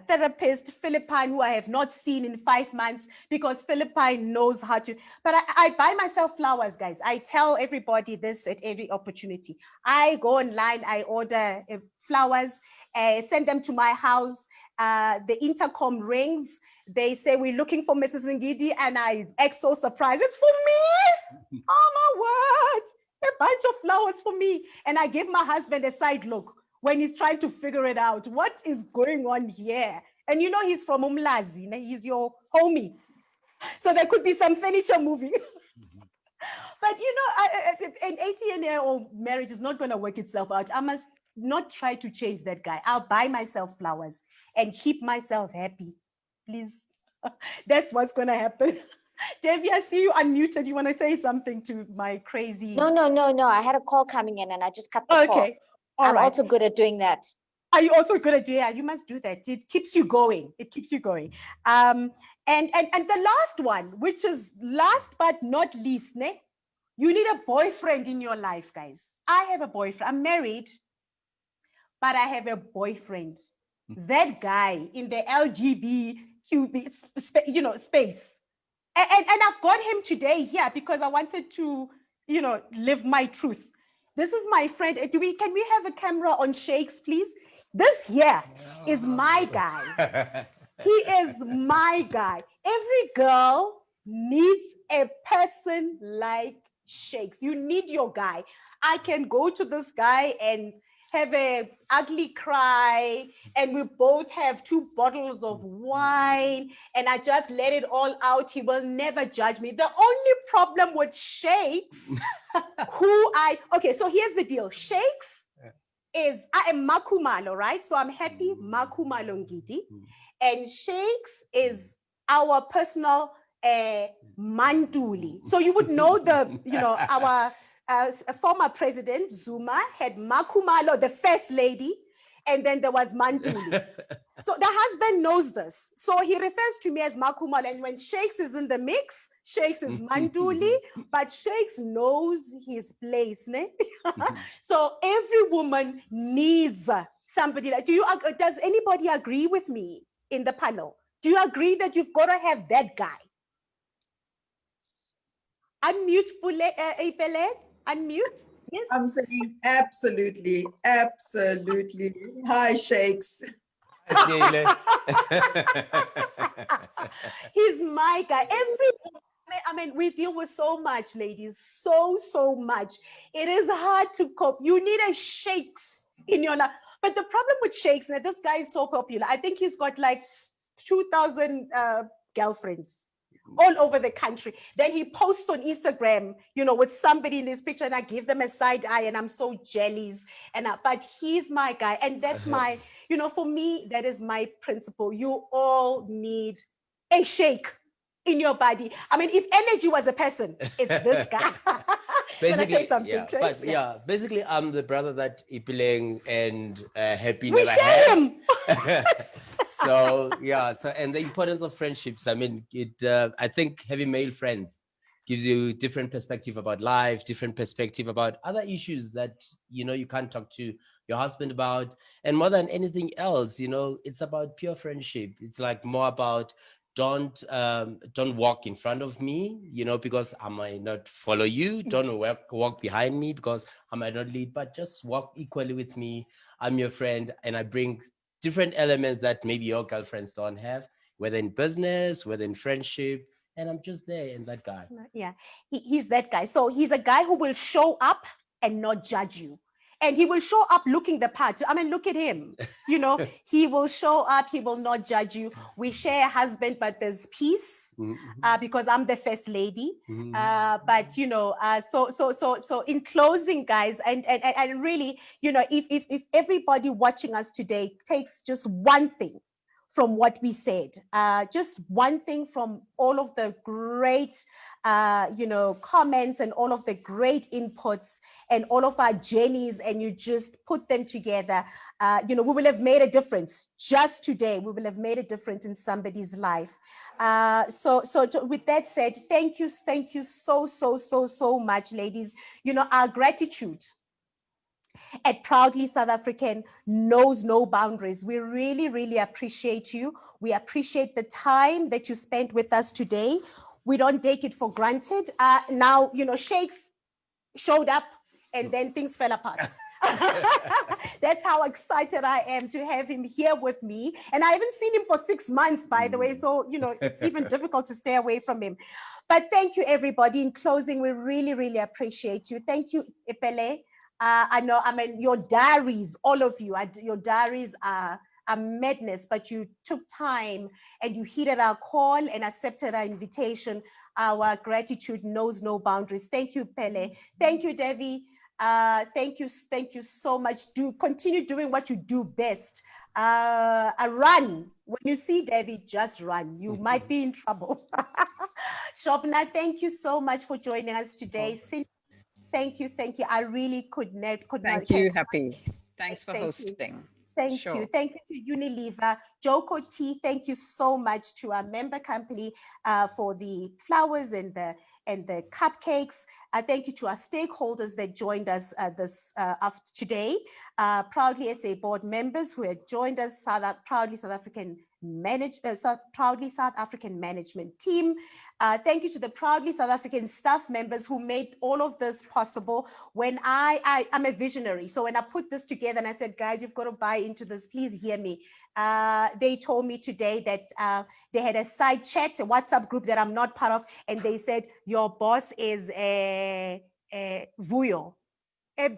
therapist, Philippine, who I have not seen in 5 months, because Philippine knows how to. But I buy myself flowers, guys. I tell everybody this at every opportunity. I go online, I order flowers, send them to my house. The intercom rings. They say, we're looking for Mrs. Ngidi, and I act so surprised. It's for me? Oh, my word. A bunch of flowers for me. And I give my husband a side look when he's trying to figure it out. What is going on here? And he's from Umlazi. He's your homie. So there could be some furniture moving. But an 18-year-old marriage is not going to work itself out. I must not try to change that guy. I'll buy myself flowers and keep myself happy. Please. That's what's going to happen. Devi, I see you unmuted. You want to say something to my crazy? No. I had a call coming in and I just cut the call. Okay. I'm also good at doing that. Are you also good at doing that? You must do that. It keeps you going. It keeps you going. And the last one, which is last but not least, you need a boyfriend in your life, guys. I have a boyfriend. I'm married, but I have a boyfriend. That guy in the LGBTQ space. And I've got him today here because I wanted to, live my truth. This is my friend. Can we have a camera on Shakes, please? This here is my guy. He is my guy. Every girl needs a person like Shakes. You need your guy. I can go to this guy and have a ugly cry, and we both have 2 bottles of wine, and I just let it all out. He will never judge me. The only problem with Shakes, okay, so here's the deal. Shakes is, I am Makumalo, right? So I'm happy Makumalo Ngidi, and Shakes is our personal Manduli. So you would know our former president, Zuma, had Makumalo, the first lady, and then there was Manduli. So the husband knows this. So he refers to me as Makumalo, and when Shakes is in the mix, Shakes is Manduli, but Shakes knows his place. So every woman needs somebody like, does anybody agree with me in the panel? Do you agree that you've got to have that guy? Unmute, Ipeleng. Unmute. Yes. I'm saying absolutely. Hi, Shakes. He's my guy. We deal with so much, ladies. So much. It is hard to cope. You need a Shakes in your life. But the problem with Shakes, now this guy is so popular. I think he's got like 2,000 girlfriends all over the country. Then he posts on Instagram, with somebody in his picture, and I give them a side eye, and I'm so jealous. But he's my guy, and that's my, for me, that is my principle. You all need a Shake in your body. If energy was a person, it's this guy. Basically, yeah, basically, I'm the brother that Ipeleng and Happy we never share had. him. So and the importance of friendships. I think having male friends gives you different perspective about life, different perspective about other issues that, you can't talk to your husband about. And more than anything else, it's about pure friendship. It's like more about don't walk in front of me, because I might not follow you. Don't walk behind me because I might not lead, but just walk equally with me. I'm your friend, and I bring different elements that maybe your girlfriends don't have, whether in business, whether in friendship. And I'm just there and that guy. Yeah, he's that guy. So he's a guy who will show up and not judge you. And he will show up looking the part. I mean, look at him. He will show up. He will not judge you. We share a husband, but there's peace because I'm the first lady. But so in closing, guys, and really, if everybody watching us today takes just one thing from what we said, just one thing from all of the great, comments and all of the great inputs and all of our journeys, and you just put them together, we will have made a difference. Just today, we will have made a difference in somebody's life. So with that said, thank you so much, ladies. Our gratitude at Proudly South African knows no boundaries. We really, really appreciate you. We appreciate the time that you spent with us today. We don't take it for granted. Now, Shakes showed up and then things fell apart. That's how excited I am to have him here with me. And I haven't seen him for 6 months, by the way. So, it's even difficult to stay away from him. But thank you, everybody. In closing, we really, really appreciate you. Thank you, Ipeleng. Your diaries, all of you, your diaries are madness, but you took time and you heeded our call and accepted our invitation. Our gratitude knows no boundaries. Thank you, Ipeleng. Thank you, Devi. Thank you so much. Continue doing what you do best. Run. When you see Devi, just run. You might be in trouble. Shobna, thank you so much for joining us today. Thank you. I really could not. Thank you, Happy. Thanks for hosting. Thank you. Thank you to Unilever. Joko Tea, thank you so much to our member company for the flowers and the cupcakes. Thank you to our stakeholders that joined us today. Proudly SA board members who had joined us, Proudly South African management team. Thank you to the Proudly South African staff members who made all of this possible. When I'm a visionary, so when I put this together and I said, guys, you've got to buy into this, please hear me. They told me today that they had a side chat, a WhatsApp group that I'm not part of, and they said, your boss is a Vuyo, a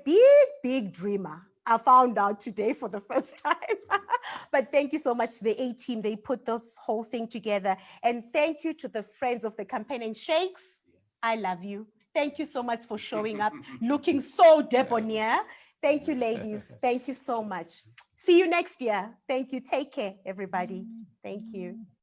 big dreamer. I found out today for the first time. But thank you so much to the A team. They put this whole thing together. And thank you to the friends of the campaign and Shakes. I love you. Thank you so much for showing up, looking so debonair. Thank you, ladies. Thank you so much. See you next year. Thank you. Take care, everybody. Thank you.